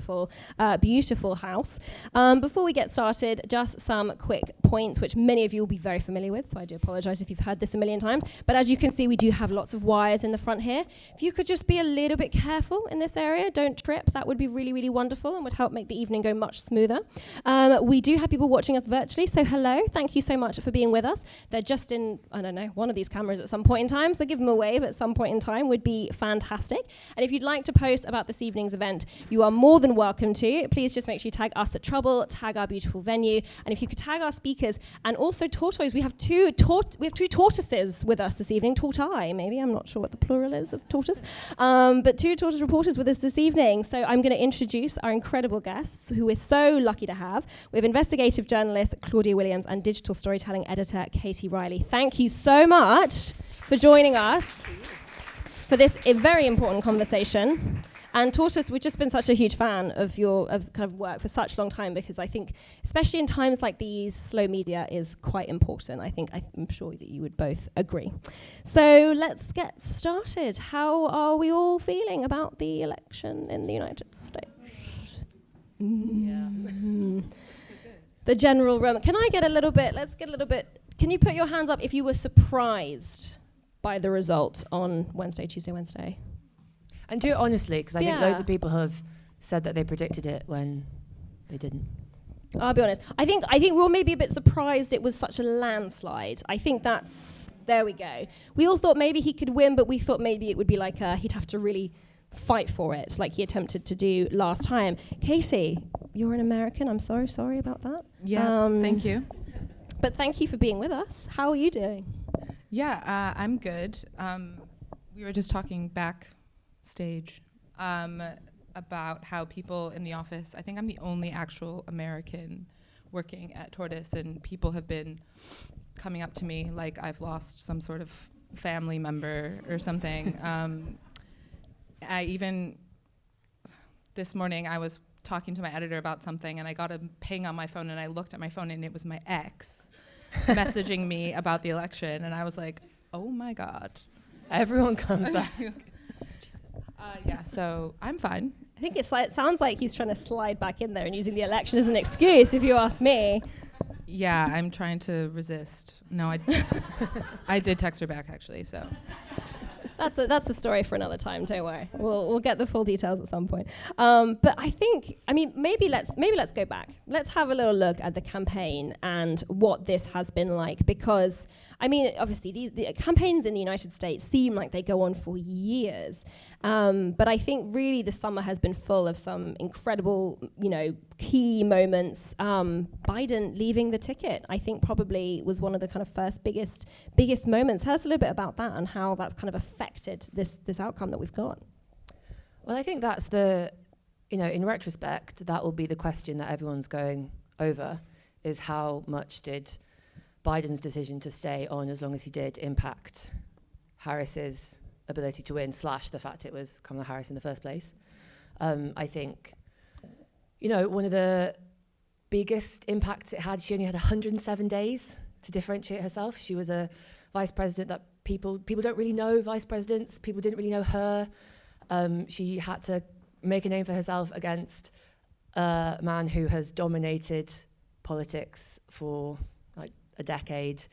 beautiful, beautiful house. Before we get started, just some quick points, which many of you will be very familiar with, so I do apologize if you've heard this a million times. But as you can see, we do have lots of wires in the front here. If you could just be a little bit careful in this area, don't trip, that would be really, really wonderful and would help make the evening go much smoother. We do have people watching us virtually, so hello, thank you so much for being with us. They're just in, I don't know, one of these cameras at some point in time, so give them a wave at some point in time would be fantastic. And if you'd like to post about this evening's event, you are more than welcome to. Please just make sure you tag us at Trouble, tag our beautiful venue, and if you could tag our speakers, and also Tortoise. We have two tortoises with us this evening, tortoise maybe, I'm not sure what the plural is of tortoise, but two tortoise reporters with us this evening. So I'm going to introduce our incredible guests, who we're so lucky to have. We have investigative journalist Claudia Williams and digital storytelling editor Katie Riley. Thank you so much for joining us for this very important conversation. And Tortoise, we've just been such a huge fan of your kind of work for such a long time, because I think, especially in times like these, slow media is quite important. I'm sure that you would both agree. So let's get started. How are we all feeling about the election in the United States? The general room. Can I get a little bit, can you put your hands up if you were surprised by the result on Tuesday, Wednesday? And do it honestly, because I think loads of people have said that they predicted it when they didn't. I'll be honest. I think we were maybe a bit surprised it was such a landslide. I think there we go. We all thought maybe he could win, but we thought maybe it would be like he'd have to really fight for it, like he attempted to do last time. Katie, you're an American. I'm so sorry about that. Yeah, thank you. But thank you for being with us. How are you doing? Yeah, I'm good. We were just talking backstage about how people in the office, I think I'm the only actual American working at Tortoise, and people have been coming up to me like I've lost some sort of family member or something. This morning I was talking to my editor about something, and I got a ping on my phone, and I looked at my phone, and it was my ex messaging me about the election, and I was like, oh my God. Everyone comes back. Yeah, so I'm fine. I think it sounds like he's trying to slide back in there and using the election as an excuse, if you ask me. Yeah, I'm trying to resist. No, I did text her back, actually, so. That's a story for another time. Don't worry. We'll get the full details at some point. But I think, maybe let's go back. Let's have a little look at the campaign and what this has been like, because obviously the campaigns in the United States seem like they go on for years. But I think really the summer has been full of some incredible, key moments. Biden leaving the ticket, I think, probably was one of the kind of first biggest moments. Tell us a little bit about that and how that's kind of affected this outcome that we've got. Well, I think that's in retrospect, that will be the question that everyone's going over, is how much did Biden's decision to stay on as long as he did impact Harris's ability to win, / the fact it was Kamala Harris in the first place. I think, one of the biggest impacts it had, she only had 107 days to differentiate herself. She was a vice president that people don't really know vice presidents. People didn't really know her. She had to make a name for herself against a man who has dominated politics for like a decade,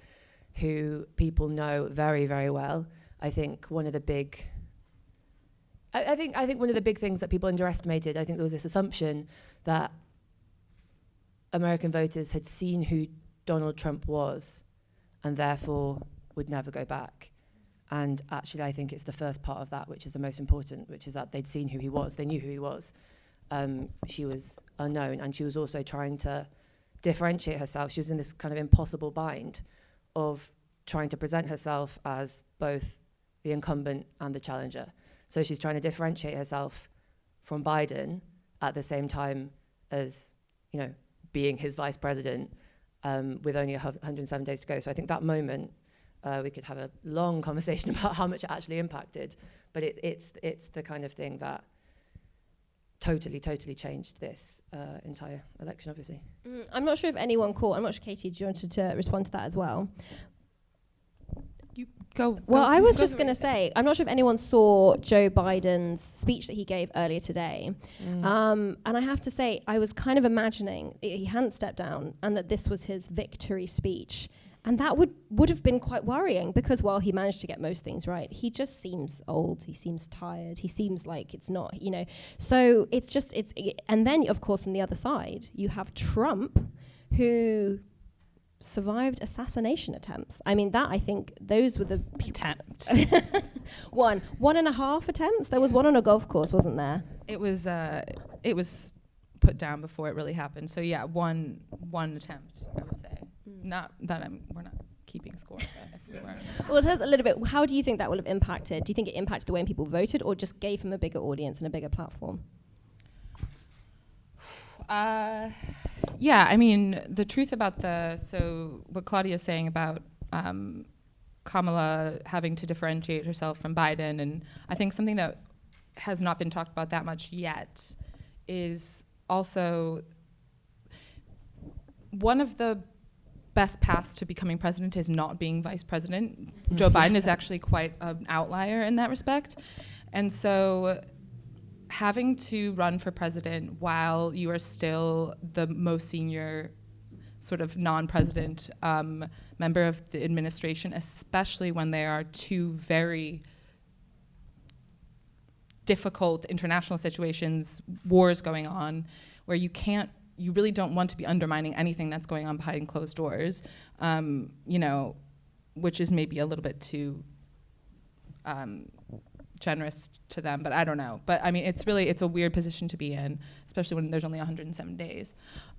who people know very, very well. I think one of the big things that people underestimated, I think there was this assumption that American voters had seen who Donald Trump was and therefore would never go back. And actually, I think it's the first part of that which is the most important, which is that they'd seen who he was. They knew who he was. She was unknown, and she was also trying to differentiate herself. She was in this kind of impossible bind of trying to present herself as both the incumbent and the challenger. So she's trying to differentiate herself from Biden at the same time as, being his vice president with only 107 days to go. So I think that moment, we could have a long conversation about how much it actually impacted, but it's the kind of thing that totally changed this entire election, obviously. I'm not sure if anyone caught, I'm not sure, Katie, do you wanted to respond to that as well? I was just going to say, I'm not sure if anyone saw Joe Biden's speech that he gave earlier today. And I have to say, I was kind of imagining he hadn't stepped down and that this was his victory speech. And that would have been quite worrying because while he managed to get most things right, he just seems old. He seems tired. He seems like it's not, So it's just, and then, of course, on the other side, you have Trump, who survived assassination attempts. I mean, I think those were the attempt. 1.5 attempts. There was one on a golf course, wasn't there? It was put down before it really happened. So yeah, one attempt, I would say. Not that we're not keeping score. But if we were. Well, tell us a little bit. How do you think that will have impacted? Do you think it impacted the way people voted, or just gave him a bigger audience and a bigger platform? Yeah, I mean, the truth about what Claudia is saying about Kamala having to differentiate herself from Biden, and I think something that has not been talked about that much yet is also one of the best paths to becoming president is not being vice president. Joe Biden is actually quite an outlier in that respect. And so having to run for president while you are still the most senior sort of non-president member of the administration, especially when there are two very difficult international situations, wars going on, where you really don't want to be undermining anything that's going on behind closed doors, which is maybe a little bit too generous to them, but I don't know. But I mean, it's a weird position to be in, especially when there's only 107 days.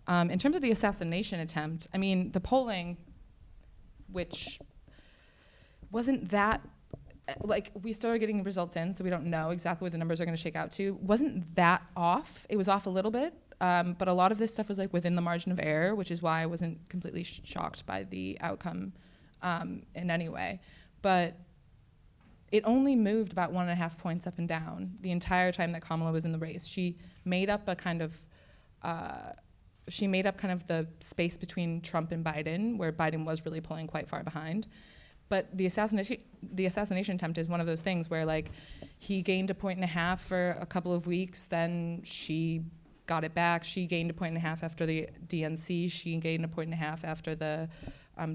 In terms of the assassination attempt, I mean, the polling, which wasn't that, we started getting results in, so we don't know exactly what the numbers are going to shake out to, wasn't that off. It was off a little bit, but a lot of this stuff was within the margin of error, which is why I wasn't completely shocked by the outcome in any way. But it only moved about 1.5 points up and down the entire time that Kamala was in the race. She made up the space between Trump and Biden, where Biden was really pulling quite far behind. But the assassination attempt is one of those things where he gained 1.5 points for a couple of weeks, then she got it back. She gained 1.5 points after the DNC. She gained 1.5 points after the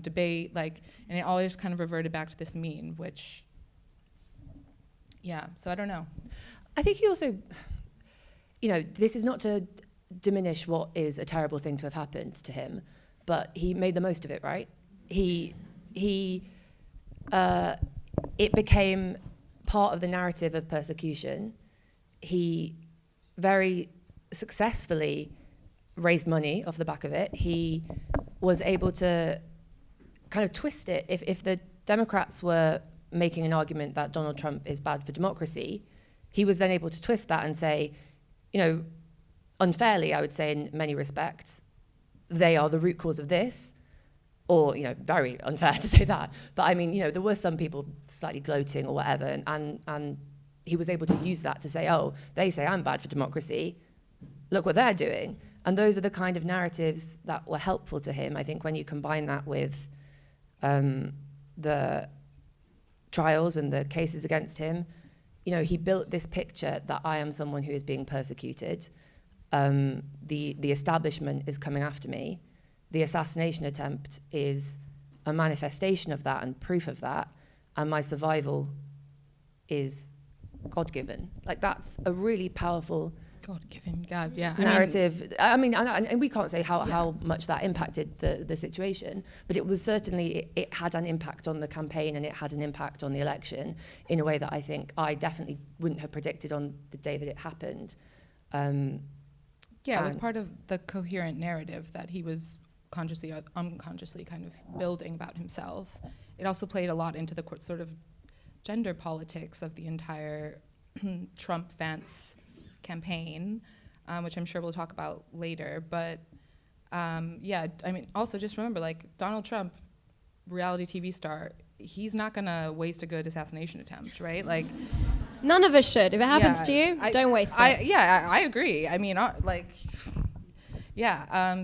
debate. And it always kind of reverted back to this mean, which, yeah. So I don't know. I think he also, this is not to diminish what is a terrible thing to have happened to him, but he made the most of it, right? It became part of the narrative of persecution. He very successfully raised money off the back of it. He was able to kind of twist it. If the Democrats were making an argument that Donald Trump is bad for democracy, he was then able to twist that and say, unfairly, I would say in many respects, they are the root cause of this. Or, very unfair to say that. But I mean, there were some people slightly gloating or whatever, and he was able to use that to say, oh, they say I'm bad for democracy. Look what they're doing. And those are the kind of narratives that were helpful to him. I think when you combine that with the trials and the cases against him, he built this picture that I am someone who is being persecuted. The establishment is coming after me. The assassination attempt is a manifestation of that and proof of that, and my survival is God-given. That's a really powerful God-given, God, yeah. narrative. And we can't say how much that impacted the situation, but it was certainly, it had an impact on the campaign and it had an impact on the election in a way that I think I definitely wouldn't have predicted on the day that it happened. It was part of the coherent narrative that he was consciously or unconsciously kind of building about himself. It also played a lot into the sort of gender politics of the entire Trump-Vance campaign, which I'm sure we'll talk about later. But also just remember, Donald Trump, reality TV star, he's not gonna waste a good assassination attempt, right? None of us should. If it happens to you, don't waste it. I agree. I mean,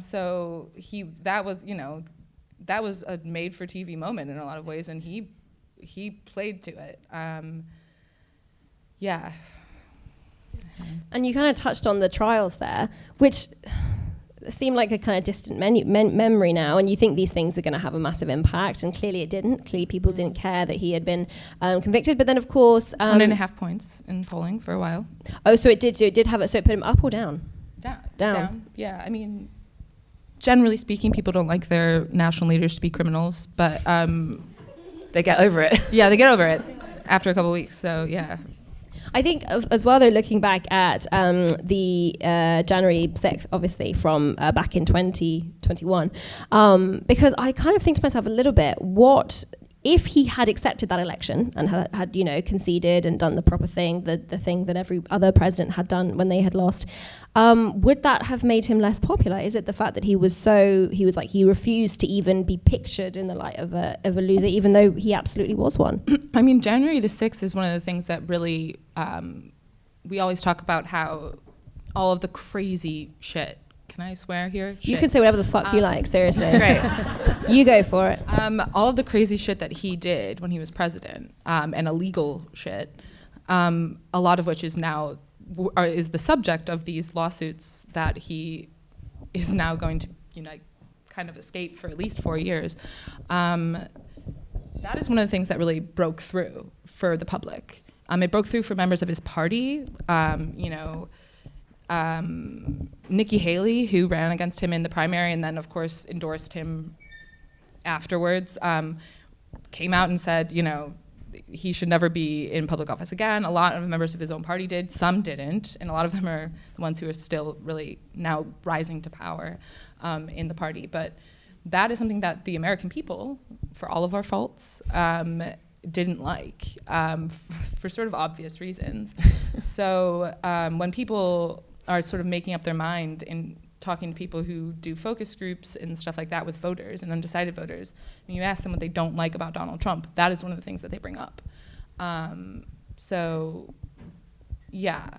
so that was a made-for-TV moment in a lot of ways, and he he played to it. Yeah. And you kind of touched on the trials there, which seem like a kind of distant memory now, and you think these things are going to have a massive impact, and clearly it didn't. Clearly people didn't care that he had been convicted. But then, of course... 1.5 points in polling for a while. Oh, so it did have it. So it put him up or down? Down. Yeah, I mean, generally speaking, people don't like their national leaders to be criminals, but... they get over it. Yeah, they get over it after a couple of weeks, so yeah. I think as well, though, looking back at the January 6th, obviously, from back in 2021, because I kind of think to myself a little bit, what if he had accepted that election and had conceded and done the proper thing, the thing that every other president had done when they had lost, would that have made him less popular? Is it the fact that he refused to even be pictured in the light of a loser, even though he absolutely was one? I mean, January the 6th is one of the things that really, we always talk about how all of the crazy shit. Can I swear here? You can say whatever the fuck you like, seriously. Great. You go for it. All of the crazy shit that he did when he was president, and illegal shit, a lot of which is now is the subject of these lawsuits that he is now going to, kind of escape for at least 4 years. That is one of the things that really broke through for the public. It broke through for members of his party. Nikki Haley, who ran against him in the primary and then, of course, endorsed him afterwards, came out and said, he should never be in public office again. A lot of members of his own party did, some didn't, and a lot of them are the ones who are still really now rising to power in the party. But that is something that the American people, for all of our faults, didn't like, for sort of obvious reasons. So when people are sort of making up their mind in talking to people who do focus groups and stuff like that with voters and undecided voters, and you ask them what they don't like about Donald Trump, that is one of the things that they bring up. So, yeah,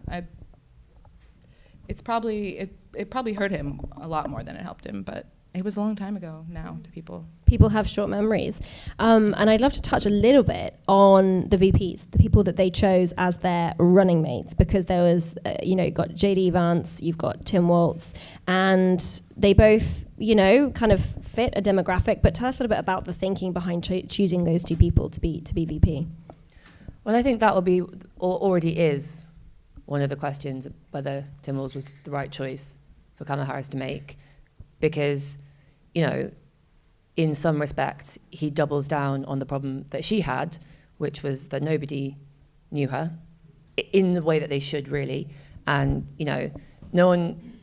it probably hurt him a lot more than it helped him, but it was a long time ago now to people. People have short memories. And I'd love to touch a little bit on the VPs, the people that they chose as their running mates, because there was, you've got J.D. Vance, you've got Tim Walz, and they both, kind of fit a demographic. But tell us a little bit about the thinking behind choosing those two people to be VP. Well, I think that will be, or already is, one of the questions, whether Tim Walz was the right choice for Kamala Harris to make. Because, in some respects, he doubles down on the problem that she had, which was that nobody knew her in the way that they should, really. And, no one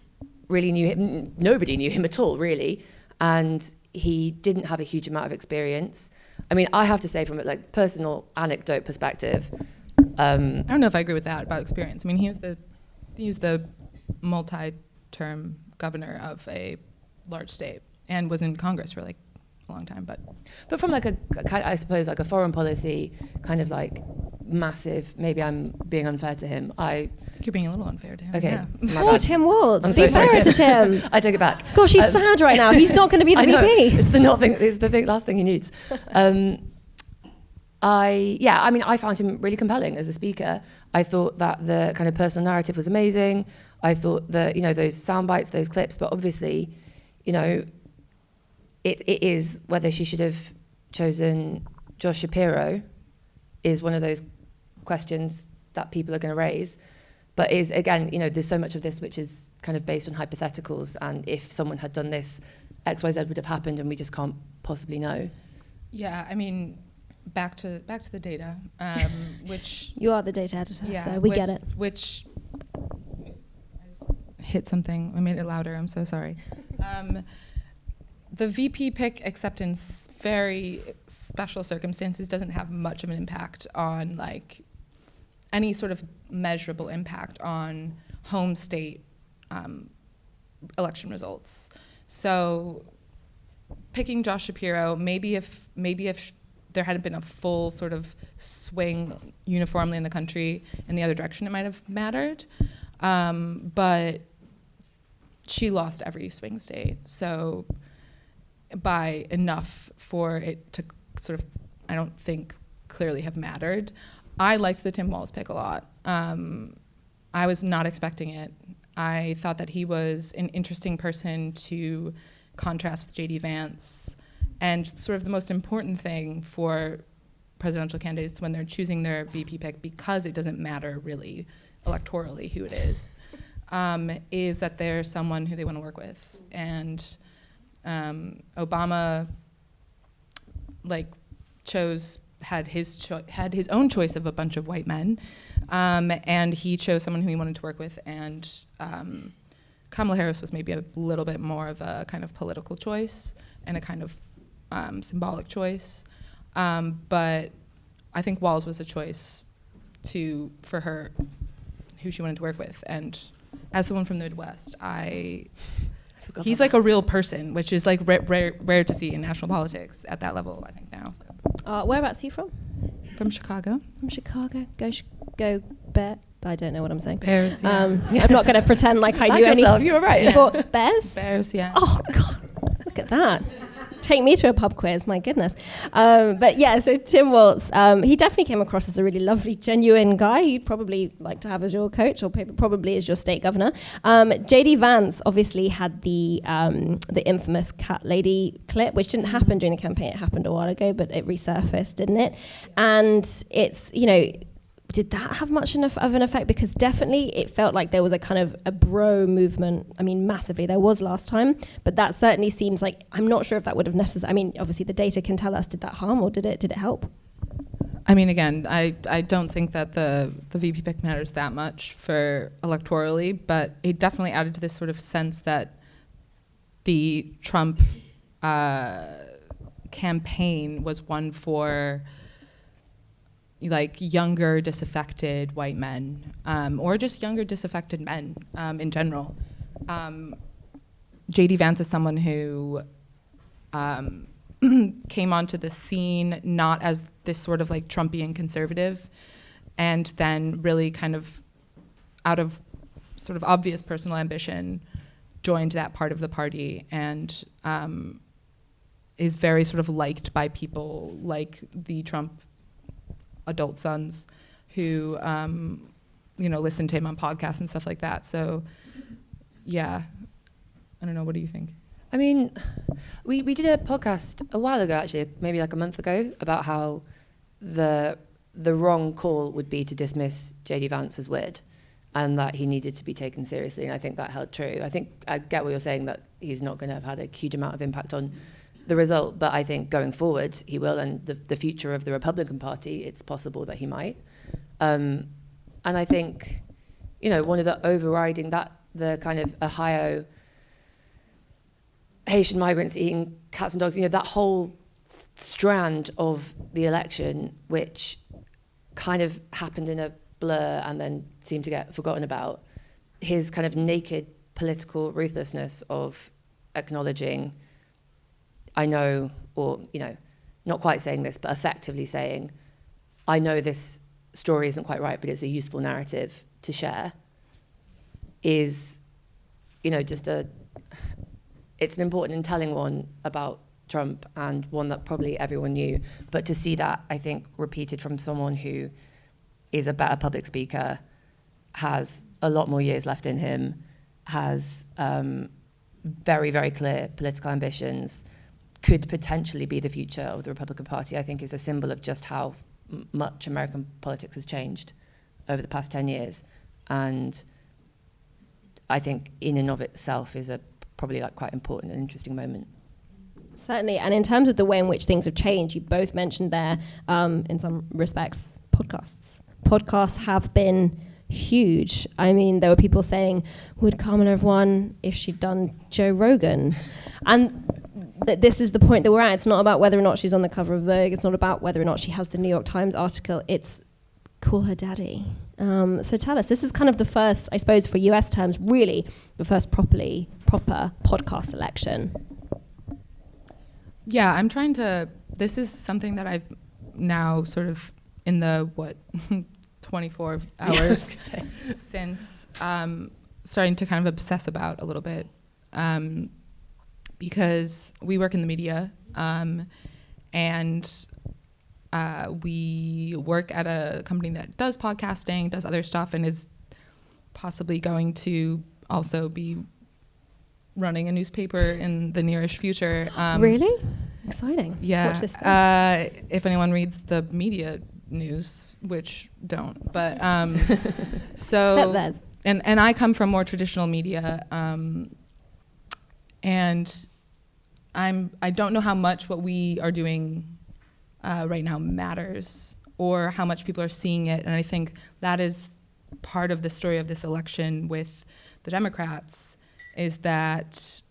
really knew him. Nobody knew him at all, really. And he didn't have a huge amount of experience. I mean, I have to say, from a personal anecdote perspective, I don't know if I agree with that about experience. I mean, he was the multi-term governor of a large state and was in Congress for a long time, but from I suppose a foreign policy kind of massive. Maybe I'm being unfair to him. I think you're being a little unfair to him. Okay. Yeah. Poor Tim Walz. I'm Be so sorry, fair to Tim. I take it back. Gosh, he's sad right now. He's not going to be the I know, VP. It's the last thing he needs. I found him really compelling as a speaker. I thought that the kind of personal narrative was amazing. I thought that those sound bites, those clips, but obviously, it is whether she should have chosen Josh Shapiro is one of those questions that people are going to raise. But is, again, there's so much of this which is kind of based on hypotheticals, and if someone had done this, X, Y, Z would have happened, and we just can't possibly know. Yeah, I mean, back to the data, which... You are the data editor, yeah, so we get it. Which... I just hit something. I made it louder. I'm so sorry. The VP pick, except in very special circumstances, doesn't have much of an impact on any sort of measurable impact on home state election results. So picking Josh Shapiro, maybe if there hadn't been a full sort of swing uniformly in the country in the other direction, it might have mattered. But she lost every swing state. So by enough for it to sort of, I don't think, clearly have mattered. I liked the Tim Walz pick a lot. I was not expecting it. I thought that he was an interesting person to contrast with J.D. Vance. And sort of the most important thing for presidential candidates when they're choosing their VP pick, because it doesn't matter really electorally who it is that they're someone who they want to work with. And Obama had his own choice of a bunch of white men, and he chose someone who he wanted to work with. And Kamala Harris was maybe a little bit more of a kind of political choice and a kind of symbolic choice. But I think Walz was a choice for her, who she wanted to work with. And as someone from the Midwest, he's like a real person, which is like rare to see in national politics at that level, I think, now. So. Whereabouts are you from? From Chicago. From Chicago. Go Bear. I don't know what I'm saying. Bears, yeah. I'm not going to pretend like I knew yourself, any you were right. sport. Bears? Bears, yeah. Oh, God. Look at that. Take me to a pub quiz, my goodness. But yeah, so Tim Walz, he definitely came across as a really lovely, genuine guy you'd probably like to have as your coach, or probably as your state governor. J.D. Vance obviously had the infamous cat lady clip, which didn't happen during the campaign. It happened a while ago, but it resurfaced, didn't it? And it's, did that have much of an effect? Because definitely it felt like there was a kind of a bro movement. I mean, massively. There was last time, but that certainly seems like, I'm not sure if that would have necessarily, I mean, obviously the data can tell us, did that harm or did it help? I mean, again, I don't think that the VP pick matters that much for electorally, but it definitely added to this sort of sense that the Trump campaign was one for like younger, disaffected white men, or just younger, disaffected men in general. J.D. Vance is someone who came onto the scene not as this sort of like Trumpian conservative, and then really kind of out of sort of obvious personal ambition joined that part of the party, and is very sort of liked by people like the Trump adult sons who listen to him on podcasts and stuff like that. So yeah, I don't know, what do you think? I mean, we did a podcast a while ago, actually, maybe like a month ago, about how the wrong call would be to dismiss J.D. Vance as weird, and that he needed to be taken seriously, and I think that held true. I think I get what you're saying, that he's not going to have had a huge amount of impact on the result, but I think going forward he will, and the future of the Republican Party, it's possible that he might. And I think, one of the overriding, the kind of Ohio Haitian migrants eating cats and dogs, that whole strand of the election, which kind of happened in a blur and then seemed to get forgotten about, his kind of naked political ruthlessness of acknowledging, I know, or, not quite saying this, but effectively saying, I know this story isn't quite right, but it's a useful narrative to share, is, it's an important and telling one about Trump, and one that probably everyone knew. But to see that, I think, repeated from someone who is a better public speaker, has a lot more years left in him, has very, very clear political ambitions, could potentially be the future of the Republican Party, I think is a symbol of just how much American politics has changed over the past 10 years. And I think in and of itself is probably like quite important and interesting moment. Certainly, and in terms of the way in which things have changed, you both mentioned there, in some respects, podcasts. Podcasts have been huge. I mean, there were people saying, would Kamala have won if she'd done Joe Rogan? And this is the point that we're at. It's not about whether or not she's on the cover of Vogue. It's not about whether or not she has the New York Times article. It's call her daddy. So tell us, this is kind of the first, I suppose, for US terms, really the first proper podcast election. Yeah, this is something that I've now sort of in the, 24 hours since starting to kind of obsess about a little bit. Because we work in the media, and We work at a company that does podcasting, does other stuff, and is possibly going to also be running a newspaper in the nearish future. Really? Exciting. Yeah. Watch this space. If anyone reads the media news, which don't, but so Except theirs. and I come from more traditional media, and I don't know how much what we are doing right now matters, or how much people are seeing it, and I think that is part of the story of this election with the Democrats, is that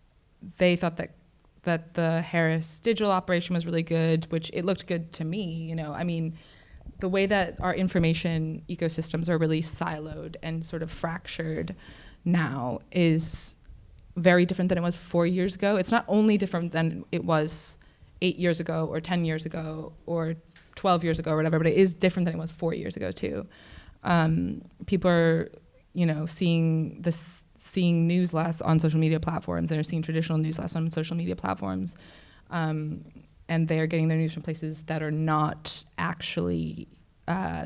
they thought that the Harris digital operation was really good, which it looked good to me. I mean, the way that our information ecosystems are really siloed and sort of fractured now is very different than it was 4 years ago. It's not only different than it was 8 years ago or 10 years ago or 12 years ago or whatever, but it is different than it was 4 years ago too. People are, seeing news less on social media platforms. They're seeing traditional news less on social media platforms. And they're getting their news from places that are not actually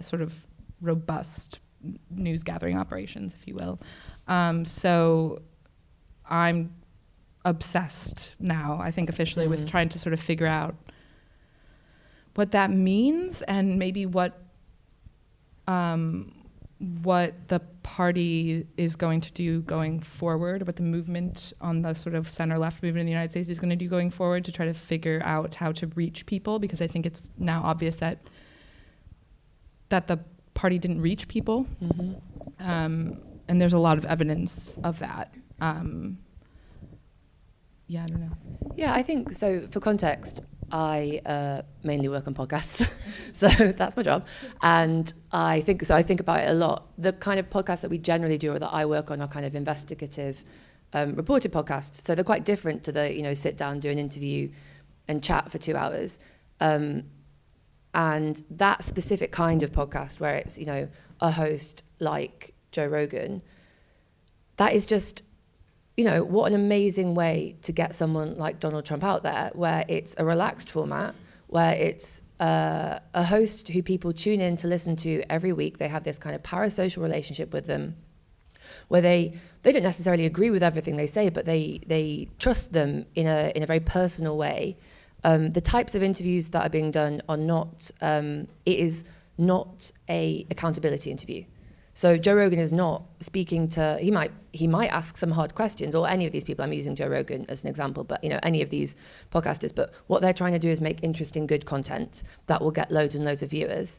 sort of robust news gathering operations, if you will. So I'm obsessed now, I think officially, with trying to sort of figure out what that means, and maybe what the party is going to do going forward, what the movement on the sort of center-left movement in the United States is going to do going forward to try to figure out how to reach people, because I think it's now obvious that the party didn't reach people. And there's a lot of evidence of that. Yeah, I don't know. Yeah, I think so. For context, I mainly work on podcasts, so that's my job. And I think about it a lot. The kind of podcasts that we generally do, or that I work on, are kind of investigative, reported podcasts. So they're quite different to the, sit down, do an interview and chat for 2 hours. And that specific kind of podcast where it's, a host like Joe Rogan, that is just, what an amazing way to get someone like Donald Trump out there, where it's a relaxed format, where it's a host who people tune in to listen to every week. They have this kind of parasocial relationship with them, where they don't necessarily agree with everything they say, but they trust them in a very personal way. The types of interviews that are being done are not, it is not a accountability interview. So Joe Rogan is not speaking to, he might ask some hard questions, or any of these people, I'm using Joe Rogan as an example, but any of these podcasters, but what they're trying to do is make interesting, good content that will get loads and loads of viewers.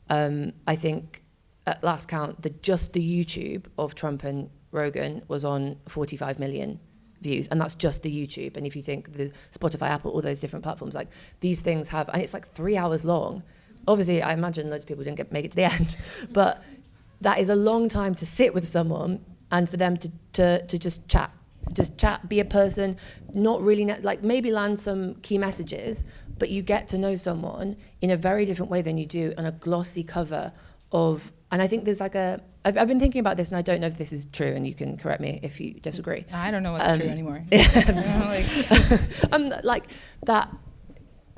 I think at last count, just the YouTube of Trump and Rogan was on 45 million views, and that's just the YouTube. And if you think the Spotify, Apple, all those different platforms, like these things have, and it's like 3 hours long. Obviously, I imagine loads of people didn't make it to the end, but that is a long time to sit with someone and for them to just chat, be a person, not really, maybe land some key messages, but you get to know someone in a very different way than you do on a glossy cover of, and I think there's I've been thinking about this, and I don't know if this is true, and you can correct me if you disagree. I don't know what's true anymore.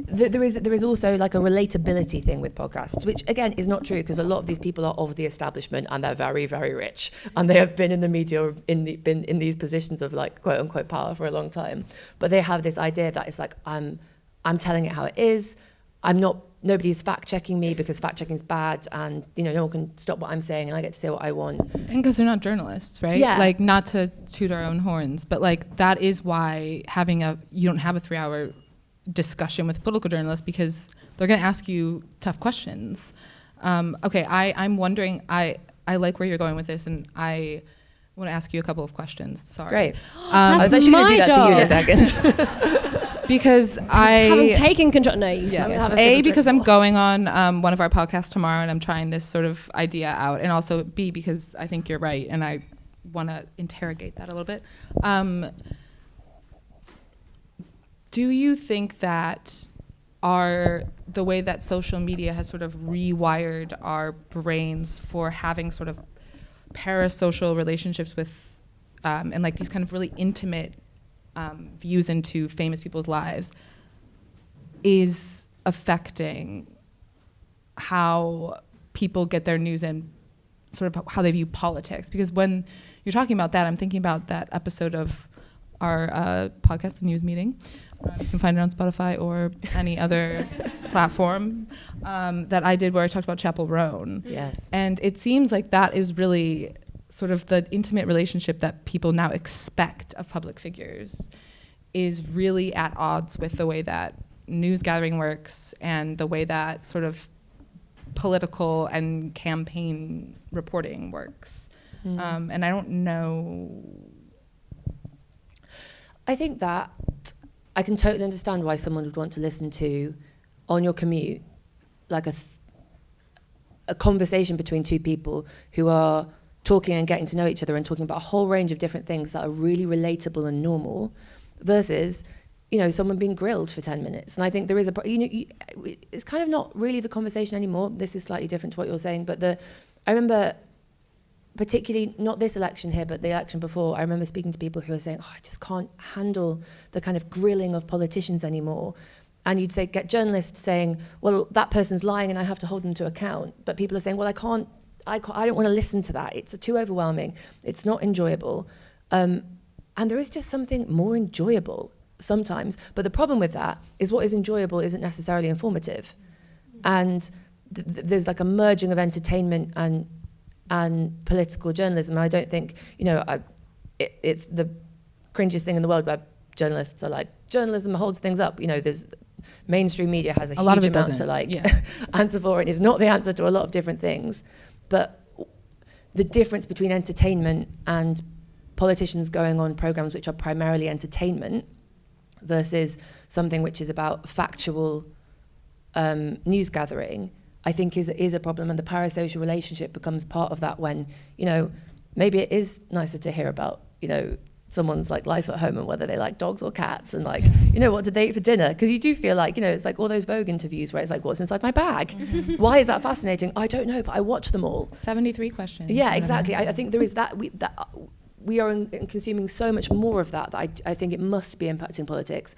There is also like a relatability thing with podcasts, which again is not true, because a lot of these people are of the establishment and they're very, very rich, and they have been in the media or been in these positions of quote unquote power for a long time. But they have this idea that it's I'm telling it how it is. Nobody's fact checking me, because fact checking is bad, and no one can stop what I'm saying, and I get to say what I want. And because they're not journalists, right? Yeah. Not to toot our own horns, but that is why you don't have a 3-hour discussion with political journalists, because they're going to ask you tough questions. Okay, I'm wondering, I like where you're going with this, and I want to ask you a couple of questions. Sorry. Great. I was actually going to do that to you in a second. Because I'm taking control. No, you A, because I'm going on one of our podcasts tomorrow, and I'm trying this sort of idea out, and also B, because I think you're right, and I want to interrogate that a little bit. Do you think that the way that social media has sort of rewired our brains for having sort of parasocial relationships with, and these kind of really intimate views into famous people's lives is affecting how people get their news and sort of how they view politics. Because when you're talking about that, I'm thinking about that episode of our podcast, The News Meeting. You can find it on Spotify or any other platform that I did where I talked about Chapel Roan. Yes. And it seems like that is really sort of the intimate relationship that people now expect of public figures is really at odds with the way that news gathering works and the way that sort of political and campaign reporting works. And I don't know. I think that I can totally understand why someone would want to listen to on your commute, like a conversation between two people who are talking and getting to know each other and talking about a whole range of different things that are really relatable and normal, versus, you know, someone being grilled for 10 minutes. And I think there is it's kind of not really the conversation anymore. This is slightly different to what you're saying, but I remember, particularly not this election here, but the election before, I remember speaking to people who were saying, I just can't handle the kind of grilling of politicians anymore. And you'd get journalists saying, well, that person's lying and I have to hold them to account. But people are saying, well, I don't want to listen to that. It's too overwhelming. It's not enjoyable. And there is just something more enjoyable sometimes. But the problem with that is what is enjoyable isn't necessarily informative. And there's like a merging of entertainment and political journalism. I don't think, it's the cringiest thing in the world where journalists are like, journalism holds things up. There's mainstream media has a huge amount to answer for. It is not the answer to a lot of different things. But the difference between entertainment and politicians going on programs which are primarily entertainment versus something which is about factual news gathering, I think is a problem. And the parasocial relationship becomes part of that when, maybe it is nicer to hear about, someone's life at home and whether they like dogs or cats and what did they eat for dinner? Because you do feel like, it's like all those Vogue interviews where it's like, what's inside my bag? Why is that fascinating? I don't know, but I watch them all. 73 questions. Yeah, exactly. I think there is that we are consuming so much more of that I think it must be impacting politics.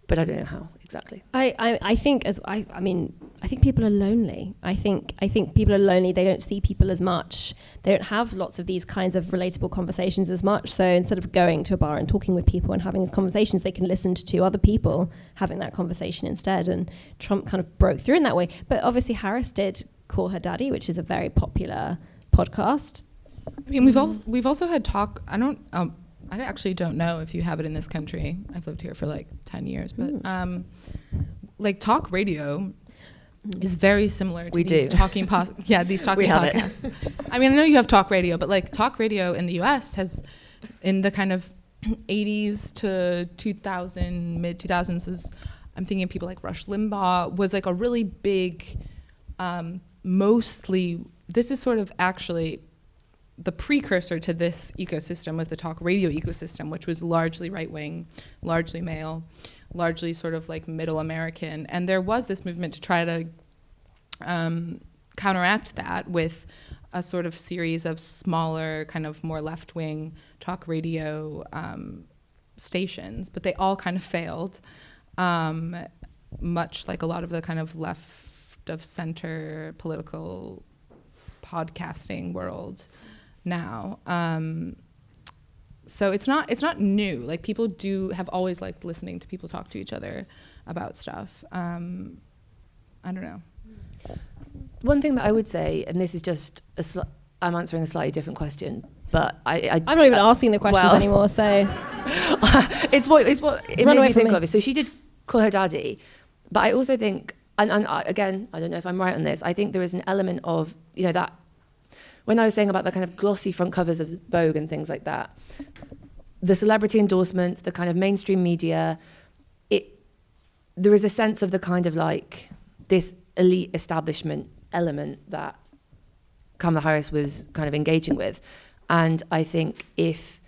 But I don't know how exactly. I think I think people are lonely. I think people are lonely. They don't see people as much. They don't have lots of these kinds of relatable conversations as much. So instead of going to a bar and talking with people and having these conversations, they can listen to two other people having that conversation instead. And Trump kind of broke through in that way. But obviously Harris did Call Her Daddy, which is a very popular podcast. I mean, we've also had talk. I actually don't know if you have it in this country. I've lived here for 10 years, but talk radio is very similar to these talking podcasts. I mean, I know you have talk radio, but talk radio in the US has, in the kind of 80s to 2000, mid 2000s, I'm thinking of people like Rush Limbaugh, was a really big, mostly, this is sort of actually the precursor to this ecosystem was the talk radio ecosystem, which was largely right-wing, largely male, largely sort of middle American. And there was this movement to try to counteract that with a sort of series of smaller, kind of more left-wing talk radio stations, but they all kind of failed, much like a lot of the kind of left of center political podcasting world now. So it's not new. People have always liked listening to people talk to each other about stuff. I don't know. One thing that I would say, and this is just I'm answering a slightly different question, but I'm not even asking the questions anymore. So it's what it made me think of. So she did Call Her Daddy, but I also think, and again, I don't know if I'm right on this. I think there is an element of that. When I was saying about the kind of glossy front covers of Vogue and things like that, the celebrity endorsements, the kind of mainstream media, there is a sense of the kind of this elite establishment element that Kamala Harris was kind of engaging with. And I think if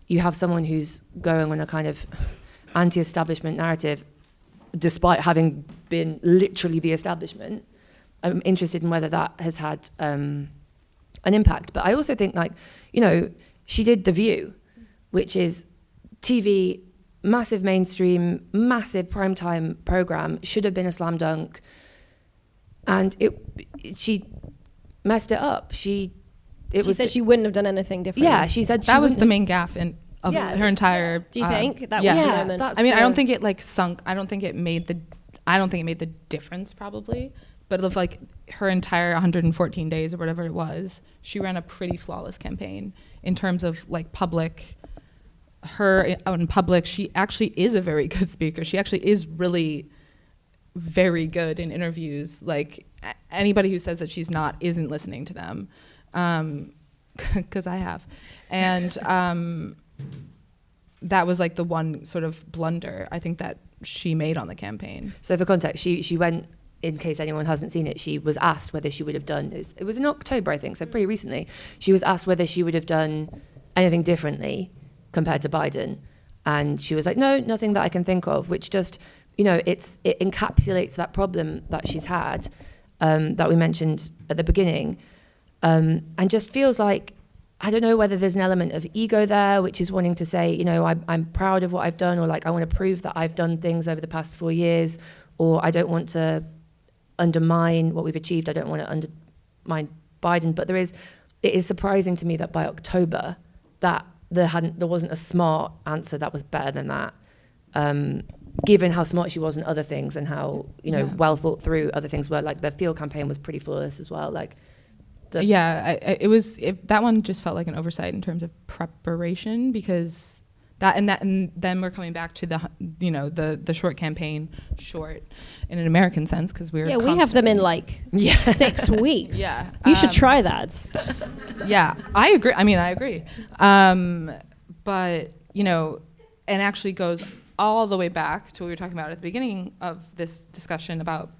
you have someone who's going on a kind of anti-establishment narrative, despite having been literally the establishment, I'm interested in whether that has had an impact. But I also think she did The View, which is TV, massive mainstream, massive primetime program, should have been a slam dunk. and she messed it up. She said she wouldn't have done anything different. Yeah, she said that was the main gaffe of her entire. Do you think that was the moment? I mean, I don't think it like sunk. I don't think it made the difference probably, but of like her entire 114 days or whatever it was, she ran a pretty flawless campaign in terms of like public. Her out in public, she actually is a very good speaker. She actually is really very good in interviews. Like anybody who says that she's not isn't listening to them, because I have, and that was like the one sort of blunder I think that she made on the campaign. So for context, she went, in case anyone hasn't seen it, she was asked whether she would have done, it was in October, I think, so pretty recently, she was asked whether she would have done anything differently compared to Biden. And she was like, no, nothing that I can think of, which just, it encapsulates that problem that she's had, that we mentioned at the beginning, and just feels like, I don't know whether there's an element of ego there, which is wanting to say, I'm proud of what I've done, or like I want to prove that I've done things over the past 4 years, or I don't want to undermine what we've achieved. I don't want to undermine Biden. But it is surprising to me that by October, that there wasn't a smart answer that was better than that, given how smart she was in other things and how well thought through other things were. Like the field campaign was pretty flawless as well. Like. That one just felt like an oversight in terms of preparation, because and then we're coming back to the short campaign, short in an American sense, because we have them in like 6 weeks. Yeah, you should try that. Yeah, I agree. I mean, I agree, but and actually goes all the way back to what we were talking about at the beginning of this discussion about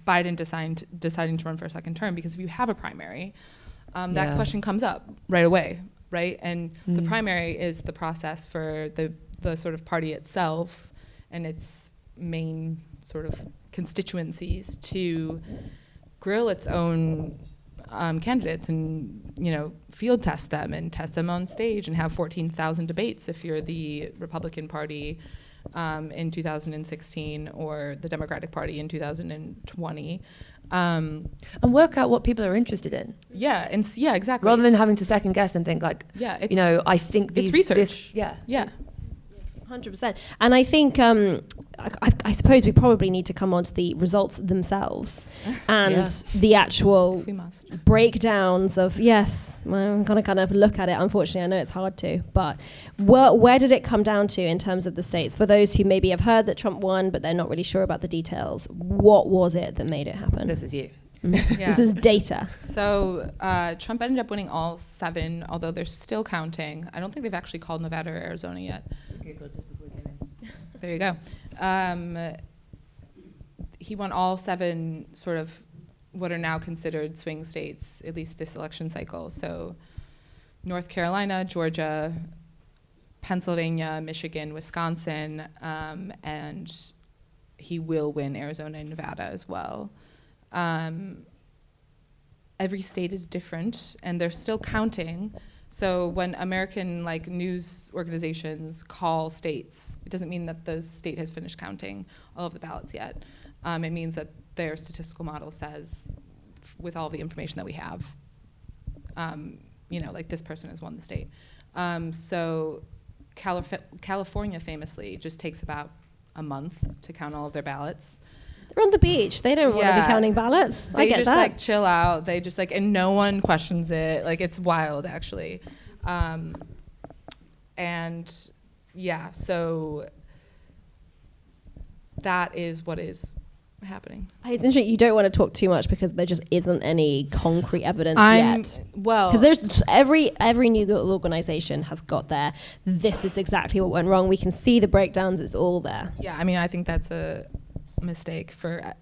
Biden deciding to run for a second term, because if you have a primary, that question comes up right away, right? And the primary is the process for the sort of party itself and its main sort of constituencies to grill its own candidates and field test them and test them on stage and have 14,000 debates if you're the Republican Party in 2016 or the Democratic Party in 2020, and work out what people are interested in. Yeah, exactly. Rather than having to second guess and think like, I think it's research. 100%. And I think, I suppose we probably need to come on to the results themselves and the actual breakdowns of, I'm going to kind of look at it. Unfortunately, I know it's hard to, but where did it come down to in terms of the states? For those who maybe have heard that Trump won, but they're not really sure about the details, what was it that made it happen? This is you. This is data. So Trump ended up winning all 7, although they're still counting. I don't think they've actually called Nevada or Arizona yet. There you go. He won all 7 sort of what are now considered swing states, at least this election cycle. So North Carolina, Georgia, Pennsylvania, Michigan, Wisconsin, and he will win Arizona and Nevada as well. Every state is different, and they're still counting. So when American news organizations call states, it doesn't mean that the state has finished counting all of the ballots yet. It means that their statistical model says, with all the information that we have, this person has won the state. So California famously just takes about a month to count all of their ballots. They're on the beach. They don't want to be counting ballots. They just chill out. They just and no one questions it. It's wild actually. So that is what is happening. It's interesting. You don't want to talk too much because there just isn't any concrete evidence yet. Well, because there's every news organization has got their, this is exactly what went wrong. We can see the breakdowns. It's all there. Yeah, I mean, I think that's a mistake for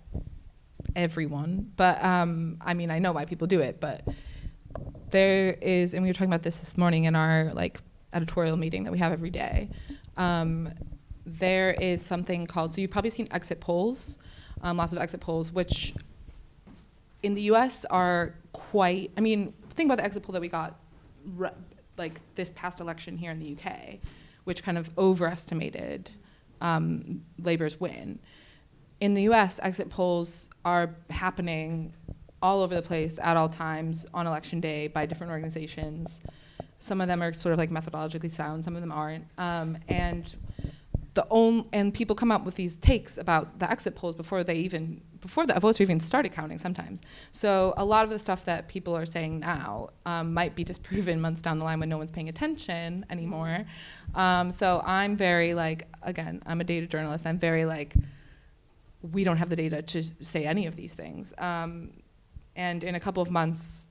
everyone, but I know why people do it, but there is, and we were talking about this morning in our editorial meeting that we have every day. There is something called, so you've probably seen exit polls, lots of exit polls, which in the US are quite, think about the exit poll that we got this past election here in the UK, which kind of overestimated Labour's win. in the US, exit polls are happening all over the place at all times on election day by different organizations. Some of them are sort of like methodologically sound, some of them aren't. And people come up with these takes about the exit polls before the votes are even started counting sometimes. So a lot of the stuff that people are saying now might be disproven months down the line when no one's paying attention anymore. So I'm very like, again, I'm a data journalist. I'm very like, we don't have the data to say any of these things. And in a couple of months,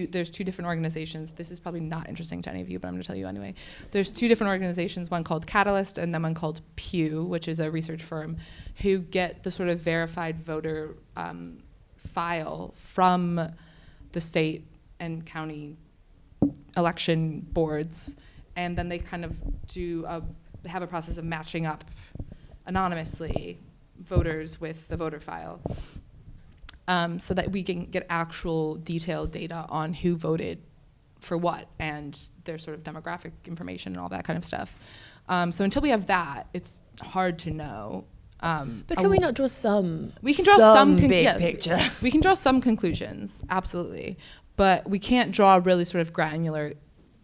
there's two different organizations. This is probably not interesting to any of you, but I'm going to tell you anyway. There's two different organizations, one called Catalyst and then one called Pew, which is a research firm, who get the sort of verified voter file from the state and county election boards, and then they kind of have a process of matching up anonymously voters with the voter file. So that we can get actual detailed data on who voted for what and their sort of demographic information and all that kind of stuff. So until we have that, it's hard to know. But can we not draw some? We can draw some big picture. We can draw some conclusions, absolutely, but we can't draw really sort of granular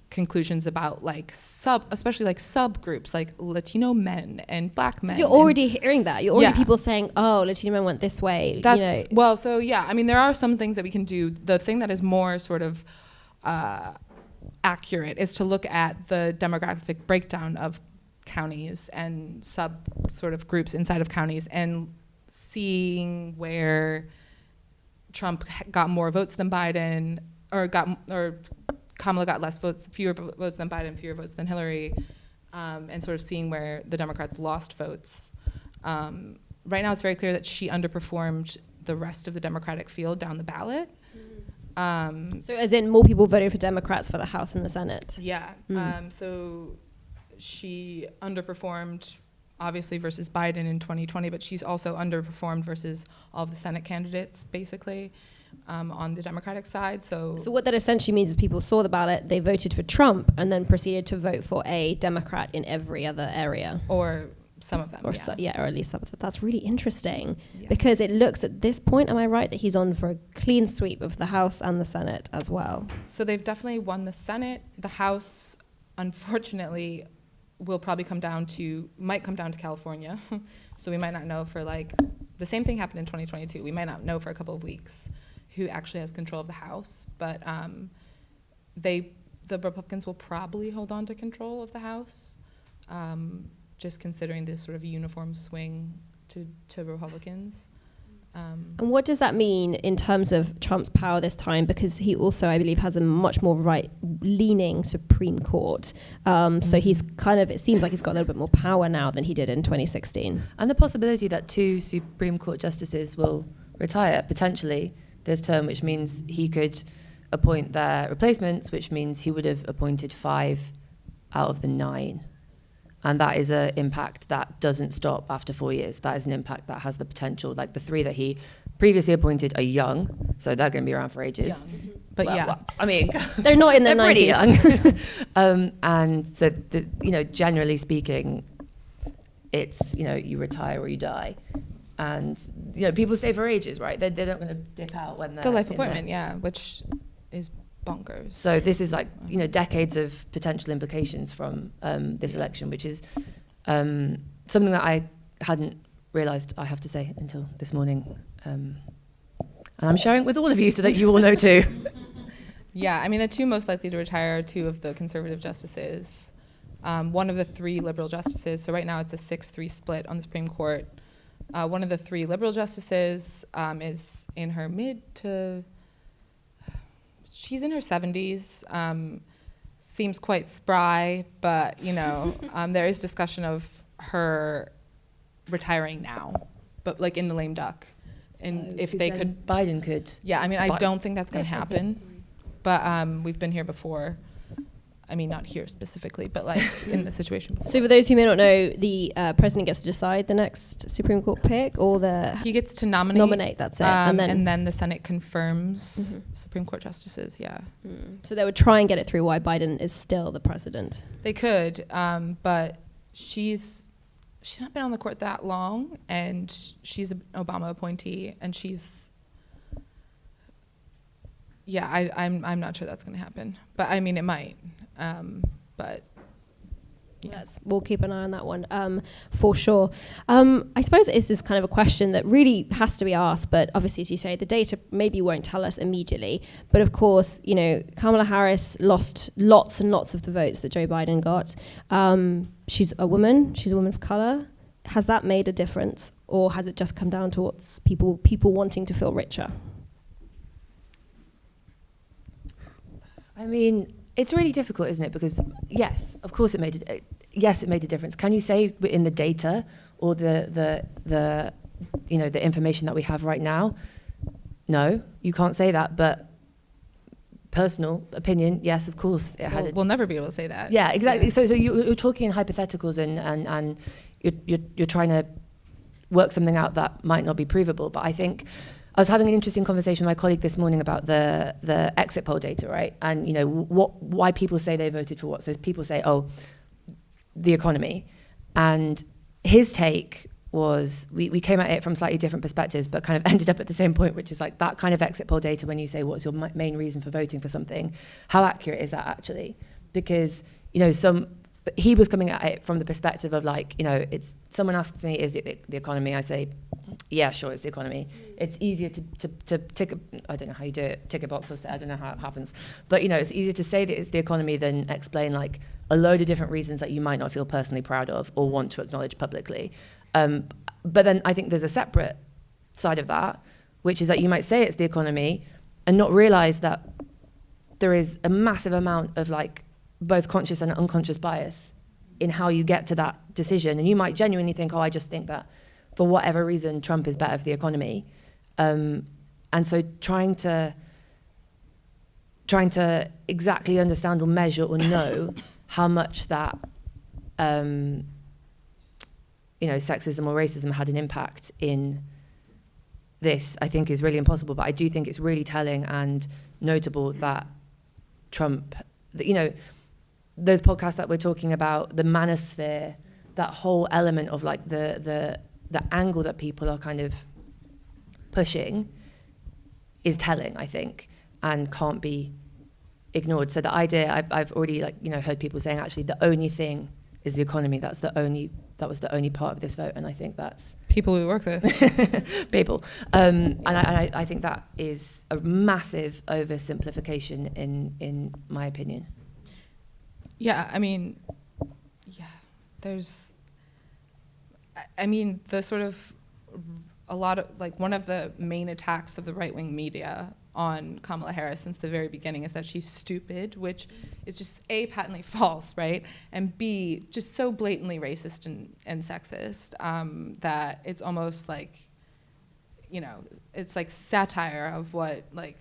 conclusions about like especially like subgroups like Latino men and Black men. You're already hearing that. You're already people saying, "Oh, Latino men went this way." That's well, so yeah. I mean, there are some things that we can do. The thing that is more sort of accurate is to look at the demographic breakdown of counties and sub sort of groups inside of counties and seeing where Trump got more votes than Biden, or Kamala got less votes, fewer votes than Biden, fewer votes than Hillary, and sort of seeing where the Democrats lost votes. Right now, it's very clear that she underperformed the rest of the Democratic field down the ballot. So as in more people voted for Democrats for the House and the Senate? Yeah. So she underperformed, obviously, versus Biden in 2020, but she's also underperformed versus all of the Senate candidates, basically. On the Democratic side. So what that essentially means is people saw the ballot, they voted for Trump, and then proceeded to vote for a Democrat in every other area. Or some of them, or yeah. Or at least some of them. That's really interesting, because it looks at this point, am I right, that he's on for a clean sweep of the House and the Senate as well? So they've definitely won the Senate. The House, unfortunately, might come down to California. So we might not know for the same thing happened in 2022. We might not know for a couple of weeks who actually has control of the House, but the Republicans will probably hold on to control of the House, just considering this sort of uniform swing to Republicans. And what does that mean in terms of Trump's power this time? Because he also, I believe, has a much more right-leaning Supreme Court. So he's it seems like he's got a little bit more power now than he did in 2016. And the possibility that 2 Supreme Court justices will retire, potentially, this term, which means he could appoint their replacements, which means he would have appointed 5 out of the 9. And that is an impact that doesn't stop after 4 years. That is an impact that has the potential. Like the 3 that he previously appointed are young, so they're going to be around for ages. Yeah. But I mean, they're not in their 90s. Pretty young. And so, generally speaking, it's, you retire or you die. And people stay for ages, right? They're not going to dip out when they're. It's a life appointment, which is bonkers. So this is decades of potential implications from this election, which is something that I hadn't realised, I have to say, until this morning. And I'm sharing it with all of you so that you all know too. Yeah, I mean, the 2 most likely to retire are 2 of the conservative justices. One of the 3 liberal justices. So right now it's a 6-3 split on the Supreme Court. One of the 3 liberal justices is in her she's in her 70s, seems quite spry, but, there is discussion of her retiring now, but in the lame duck. And if they could. Biden could. Yeah, I mean, I don't think that's going to happen, but we've been here before. I mean, not here specifically, but in the situation before. So for those who may not know, the president gets to decide the next Supreme Court pick, or he gets to nominate. Nominate, that's it. And then the Senate confirms Supreme Court justices, So they would try and get it through while Biden is still the president. They could, but she's she's not been on the court that long, and she's an Obama appointee, and she's, I'm not sure that's going to happen. But I mean, it might. But yes, we'll keep an eye on that one for sure. I suppose this is kind of a question that really has to be asked, but obviously, as you say, the data maybe won't tell us immediately. But of course, you know, Kamala Harris lost lots and lots of the votes that Joe Biden got. She's a woman of color. Has that made a difference, or has it just come down to what's people wanting to feel richer? I mean, it's really difficult, isn't it? Because yes, of course it made a difference. Can you say in the data or the information that we have right now? No, you can't say that. But personal opinion, yes, of course it had. We'll never be able to say that. Yeah, exactly. Yeah. So you're talking in hypotheticals and you're trying to work something out that might not be provable. But I think I was having an interesting conversation with my colleague this morning about the exit poll data, right? And you know why people say they voted for what. So people say, oh, the economy, and his take was we came at it from slightly different perspectives, but kind of ended up at the same point, which is like that kind of exit poll data. When you say what's your main reason for voting for something, how accurate is that actually? Because you know he was coming at it from the perspective of like, you know, it's someone asks me, is it the economy? I say, yeah, sure, it's the economy. It's easier to tick I don't know how you do it, tick a box or say, I don't know how it happens. But, you know, it's easier to say that it's the economy than explain like a load of different reasons that you might not feel personally proud of or want to acknowledge publicly. But then I think there's a separate side of that, which is that you might say it's the economy and not realize that there is a massive amount of like both conscious and unconscious bias in how you get to that decision. And you might genuinely think, oh, I just think that for whatever reason, Trump is better for the economy. And so trying to exactly understand or measure or know how much that, sexism or racism had an impact in this, I think is really impossible. But I do think it's really telling and notable that Trump, those podcasts that we're talking about, the manosphere, that whole element of like the angle that people are kind of pushing is telling, I think, and can't be ignored. So the idea, I've already heard people saying actually the only thing is the economy. That was the only part of this vote, and I think that's people we work with. people, and I think that is a massive oversimplification in my opinion. Yeah, I mean, there's, the sort of a lot of like one of the main attacks of the right-wing media on Kamala Harris since the very beginning is that she's stupid, which is just A, patently false, right? And B, just so blatantly racist and sexist that it's almost like, it's like satire of what like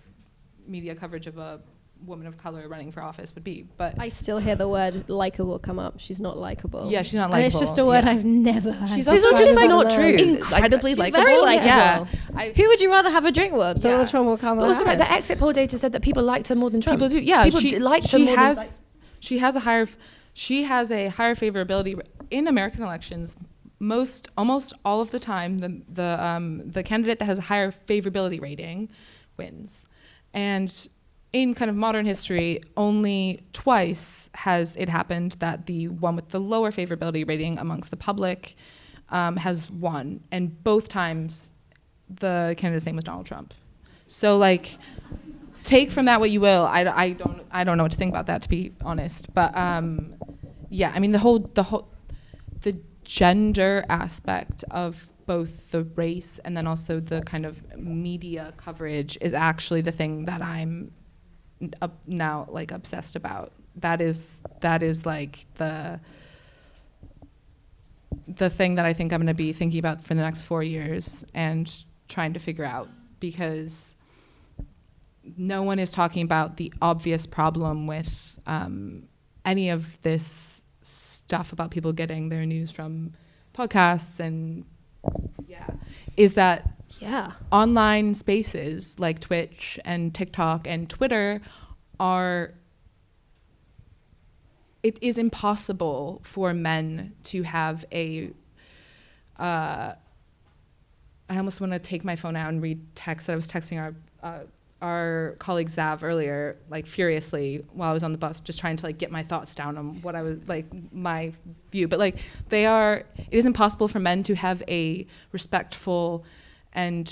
media coverage of a woman of color running for office would be. But I still hear the word likable come up. She's not likable. Yeah, she's not likable. And it's just a word I've never heard. She's also just like not true. Incredibly likable. Very likable. Yeah. Who would you rather have a drink with? Donald Trump or Kamala Harris? Also, like, the exit poll data said that people liked her more than Trump. People do. Yeah, people liked her more than. She has a higher favorability in American elections. Almost all of the time, the candidate that has a higher favorability rating wins, and in kind of modern history, only twice has it happened that the one with the lower favorability rating amongst the public has won, and both times the candidate's name was Donald Trump. So like, take from that what you will. I don't know what to think about that, to be honest. But the gender aspect of both the race and then also the kind of media coverage is actually the thing that I'm now like obsessed about. That is like the thing that I think I'm going to be thinking about for the next 4 years and trying to figure out, because no one is talking about the obvious problem with any of this stuff about people getting their news from podcasts and is that online spaces like Twitch and TikTok and Twitter it is impossible for men to have a I almost want to take my phone out and read text that I was texting our colleague Zav earlier, like furiously while I was on the bus, just trying to like get my thoughts down on what I was like my view. But like it is impossible for men to have a respectful and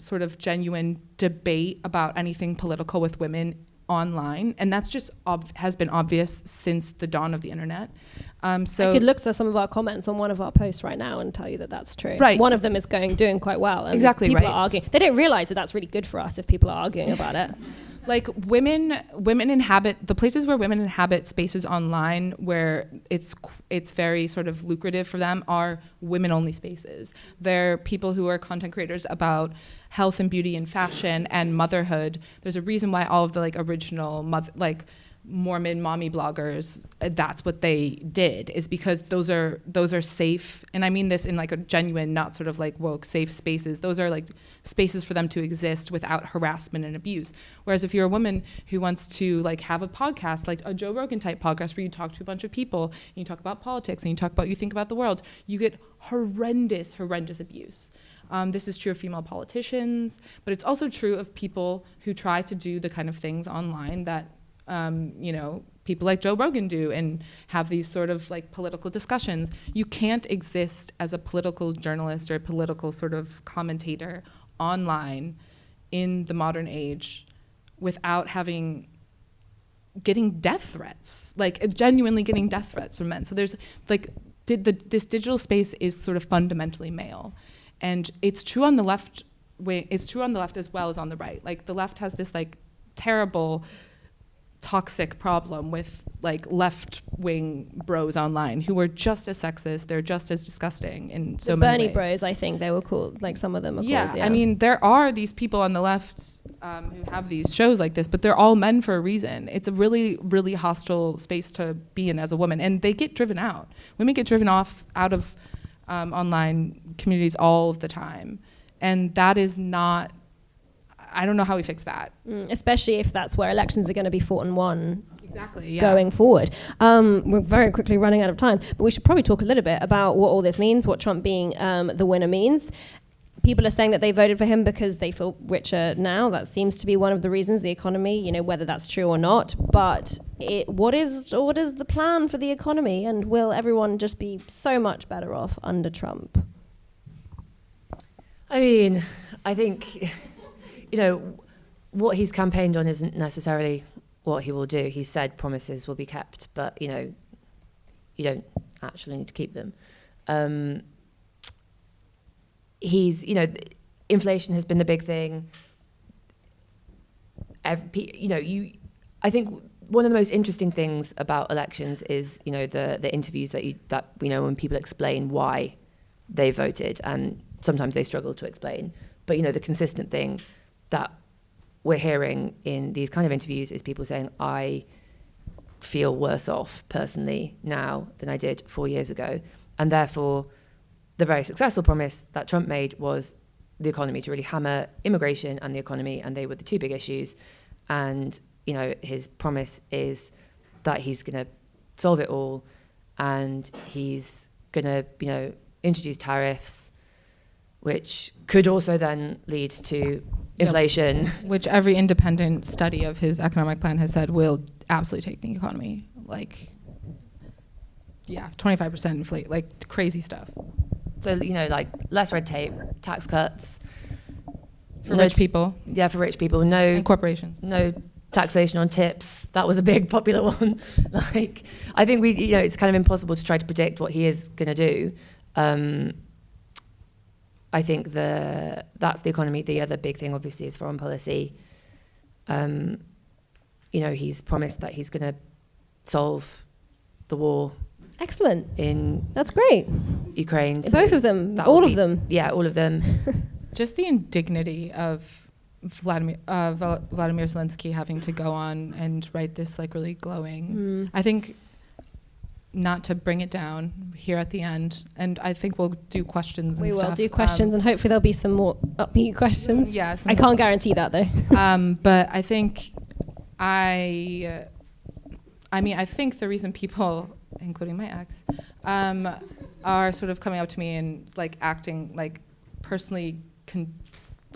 sort of genuine debate about anything political with women online, and that's just has been obvious since the dawn of the internet. So I could look at some of our comments on one of our posts right now and tell you that that's true. Right. One of them is doing quite well. And exactly people right. are arguing. They don't realize that that's really good for us if people are arguing about it. Like women inhabit the places where women inhabit spaces online where it's very sort of lucrative for them are women-only spaces. They're people who are content creators about health and beauty and fashion and motherhood. There's a reason why all of the like original Mormon mommy bloggers, that's what they did, is because those are safe, and I mean this in like a genuine, not sort of like woke, safe spaces. Those are like spaces for them to exist without harassment and abuse. Whereas if you're a woman who wants to like have a podcast, like a Joe Rogan type podcast where you talk to a bunch of people and you talk about politics and you think about the world, you get horrendous abuse. This is true of female politicians, but it's also true of people who try to do the kind of things online that people like Joe Rogan do and have these sort of like political discussions. You can't exist as a political journalist or a political sort of commentator online in the modern age without getting death threats, like genuinely getting death threats from men. So there's like this digital space is sort of fundamentally male, and it's true on the left wing. It's true on the left as well as on the right. Like the left has this like terrible toxic problem with like left-wing bros online who are just as sexist, they're just as disgusting in so many Bernie ways. bros, I think they were called, like some of them are called. Yeah, I mean, there are these people on the left who have these shows like this, but they're all men for a reason. It's a really, really hostile space to be in as a woman, and they get driven out. Women get driven out of online communities all of the time, and that is not, I don't know how we fix that. Especially if that's where elections are going to be fought and won. Exactly, yeah. Going forward. We're very quickly running out of time, but we should probably talk a little bit about what all this means, what Trump being the winner means. People are saying that they voted for him because they feel richer now. That seems to be one of the reasons, the economy, whether that's true or not. But what is the plan for the economy, and will everyone just be so much better off under Trump? I mean, I think what he's campaigned on isn't necessarily what he will do. He said promises will be kept, but, you don't actually need to keep them. Inflation has been the big thing. I think one of the most interesting things about elections is, the interviews that when people explain why they voted, and sometimes they struggle to explain. But, the consistent thing that we're hearing in these kind of interviews is people saying, I feel worse off personally now than I did 4 years ago. And therefore, the very successful promise that Trump made was the economy, to really hammer immigration and the economy, and they were the two big issues. And, his promise is that he's going to solve it all, and he's going to, introduce tariffs, which could also then lead to inflation. Yep. Which every independent study of his economic plan has said will absolutely take the economy. 25% inflate, like crazy stuff. So, less red tape, tax cuts. For rich people. Yeah, for rich people. No. And corporations. No taxation on tips. That was a big popular one. I think it's kind of impossible to try to predict what he is going to do. I think that's the economy. The other big thing, obviously, is foreign policy. He's promised that he's going to solve the war. Excellent. That's great. Ukraine. So both of them. All of them. Yeah, all of them. Just the indignity of Vladimir Zelensky having to go on and write this really glowing. I think, not to bring it down here at the end, and I think we'll do questions and stuff. We will do questions, and hopefully there'll be some more upbeat questions. Yeah. I can't guarantee that, though. But I think I think the reason people, including my ex, are sort of coming up to me and like acting like personally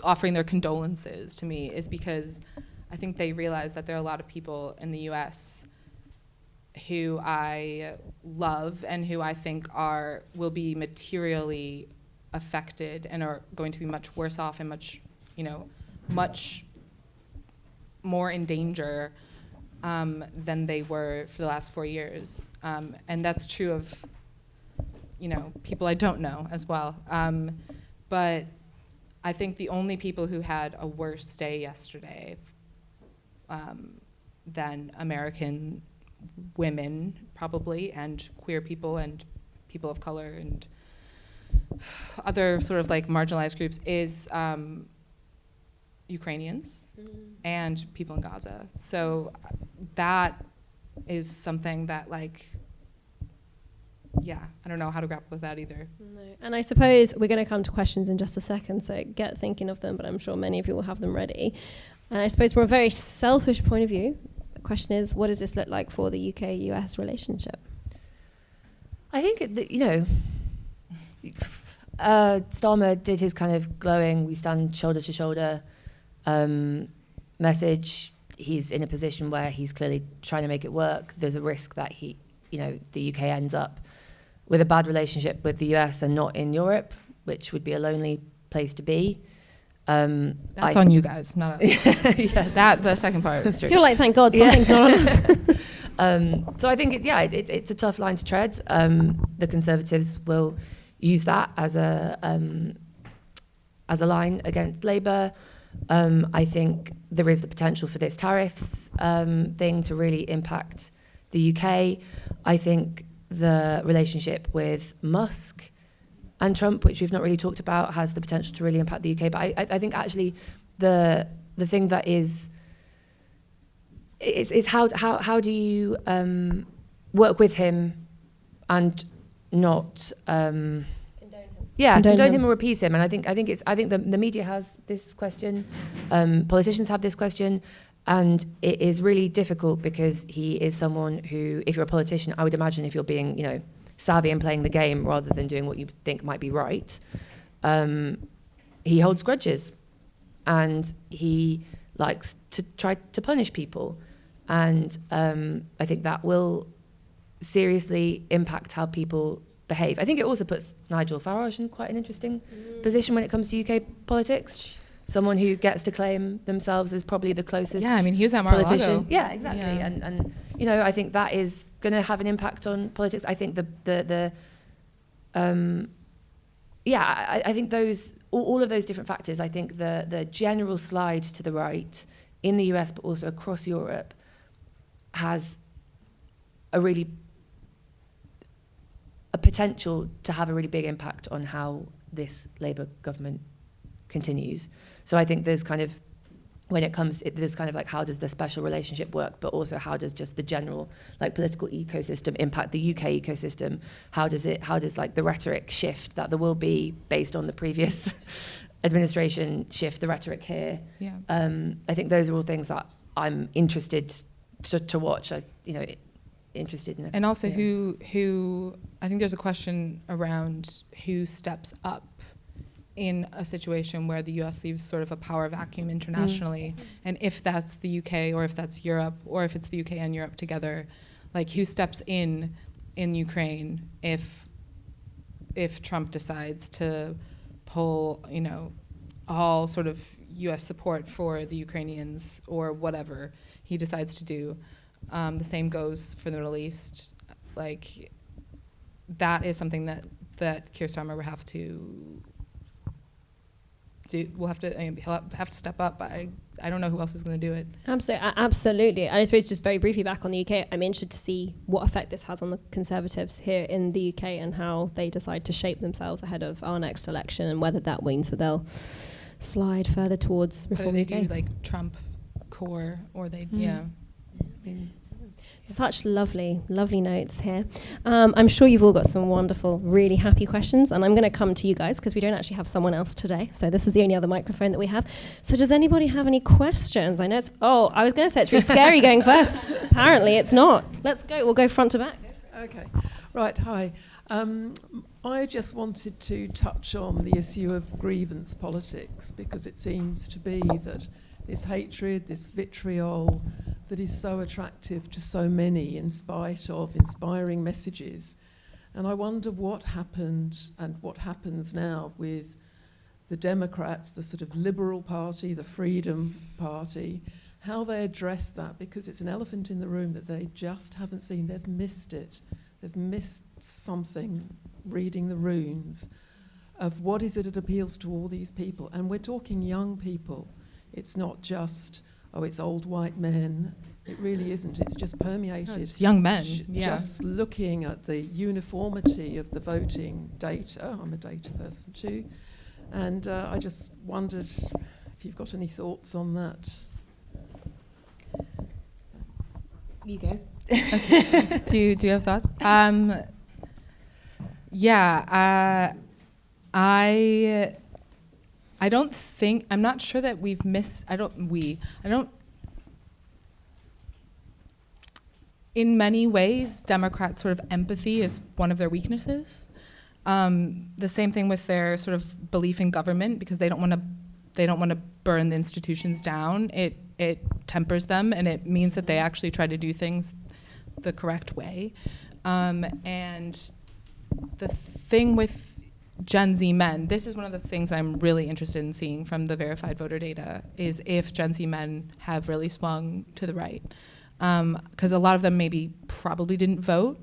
offering their condolences to me is because I think they realize that there are a lot of people in the US who I love and who I think will be materially affected and are going to be much worse off and much more in danger than they were for the last 4 years. And that's true of, people I don't know as well. But I think the only people who had a worse day yesterday than American women, probably, and queer people and people of color and other sort of like marginalized groups is Ukrainians and people in Gaza. So that is something that I don't know how to grapple with that either. No. And I suppose we're going to come to questions in just a second, so get thinking of them, but I'm sure many of you will have them ready. And I suppose from a very selfish point of view, the question is, what does this look like for the UK-US relationship? I think, Starmer did his kind of glowing, we stand shoulder to shoulder message. He's in a position where he's clearly trying to make it work. There's a risk that the UK ends up with a bad relationship with the US and not in Europe, which would be a lonely place to be. That's on you guys, not us. Yeah, the second part. That's true. You're like, thank God, something's not on us. So I think it's a tough line to tread. The Conservatives will use that as a line against Labour. I think there is the potential for this tariffs thing to really impact the UK. I think the relationship with Musk and Trump, which we've not really talked about, has the potential to really impact the UK. But I think actually the thing that is how do you work with him and not condone him or appease him. And I think the media has this question, politicians have this question, and it is really difficult because he is someone who, if you're a politician, I would imagine if you're being, savvy and playing the game rather than doing what you think might be right, he holds grudges and he likes to try to punish people. And I think that will seriously impact how people behave. I think it also puts Nigel Farage in quite an interesting position when it comes to UK politics. Someone who gets to claim themselves as probably the closest he was at Mar-a-Lago. politician. Yeah, exactly. Yeah. And I think that is going to have an impact on politics. I think I think those all of those different factors. I think the general slide to the right in the US, but also across Europe, has a potential to have a really big impact on how this Labour government continues. So I think there's kind of, when it comes, there's kind of like, how does the special relationship work, but also how does just the general political ecosystem impact the UK ecosystem? How does the rhetoric shift that there will be based on the previous administration shift the rhetoric here? Yeah. I think those are all things that I'm interested to watch. Interested in. And also who I think there's a question around who steps up in a situation where the US leaves sort of a power vacuum internationally, and if that's the UK or if that's Europe or if it's the UK and Europe together, who steps in Ukraine if Trump decides to pull all sort of US support for the Ukrainians or whatever he decides to do. The same goes for the Middle East. That is something that Keir Starmer will have to do. He'll have to step up. I don't know who else is going to do it. Absolutely. And I suppose just very briefly back on the UK, I'm interested to see what effect this has on the Conservatives here in the UK and how they decide to shape themselves ahead of our next election, and whether that means that they'll slide further towards reform. Whether they do Trump core or they Such lovely notes here. I'm sure you've all got some wonderful, really happy questions, and I'm going to come to you guys because we don't actually have someone else today, so this is the only other microphone that we have. So does anybody have any questions? I know I was going to say it's really scary going first. Apparently it's not. Let's go. We'll go front to back. Okay. Right. Hi. I just wanted to touch on the issue of grievance politics, because it seems to be that this hatred, this vitriol that is so attractive to so many in spite of inspiring messages. And I wonder what happened and what happens now with the Democrats, the sort of Liberal Party, the Freedom Party, how they address that, because it's an elephant in the room that they just haven't seen. They've missed it. They've missed something reading the runes of what is it that appeals to all these people. And we're talking young people. It's not just, oh, it's old white men. It really isn't. It's just permeated. No, it's young men, Just looking at the uniformity of the voting data. I'm a data person too. And I just wondered if you've got any thoughts on that. You go. Okay. Do you have thoughts? I don't think, I'm not sure that we've missed, in many ways, Democrats' sort of empathy is one of their weaknesses. The same thing with their sort of belief in government, because they don't want to burn the institutions down. It tempers them, and it means that they actually try to do things the correct way. And the thing with Gen Z men, this is one of the things I'm really interested in seeing from the verified voter data, is if Gen Z men have really swung to the right. Because a lot of them probably didn't vote.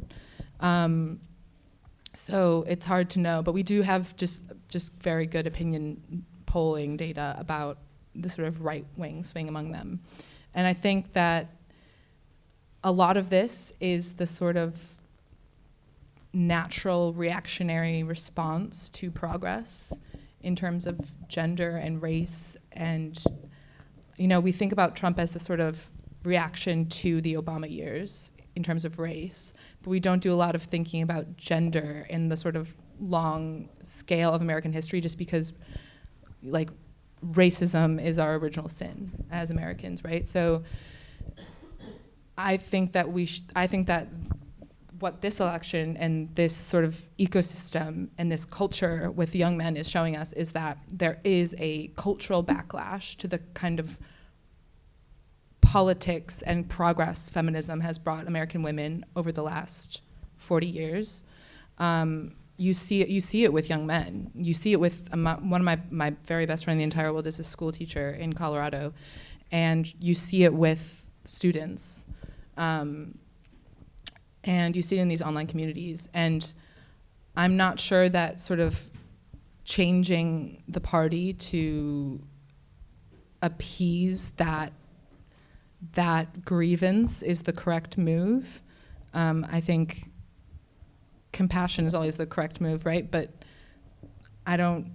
So it's hard to know, but we do have just very good opinion polling data about the sort of right-wing swing among them. And I think that a lot of this is the sort of natural reactionary response to progress in terms of gender and race. And, we think about Trump as the sort of reaction to the Obama years in terms of race, but we don't do a lot of thinking about gender in the sort of long scale of American history, just because racism is our original sin as Americans, right? So I think that what this election and this sort of ecosystem and this culture with young men is showing us is that there is a cultural backlash to the kind of politics and progress feminism has brought American women over the last 40 years. You see it with young men. You see it with one of my very best friend in the entire world is a school teacher in Colorado, and you see it with students, and you see it in these online communities. And I'm not sure that sort of changing the party to appease that grievance is the correct move. I think compassion is always the correct move, right? But I don't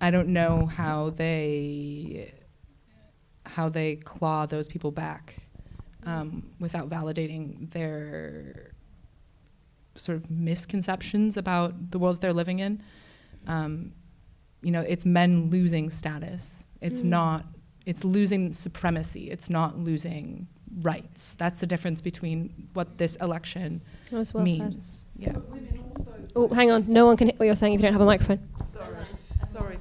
know how they claw those people back without validating their sort of misconceptions about the world that they're living in. It's men losing status. It's losing supremacy. It's not losing rights. That's the difference between what this election means. Yeah. But women also. Oh, hang on. No one can hear what you're saying if you don't have a microphone. Sorry.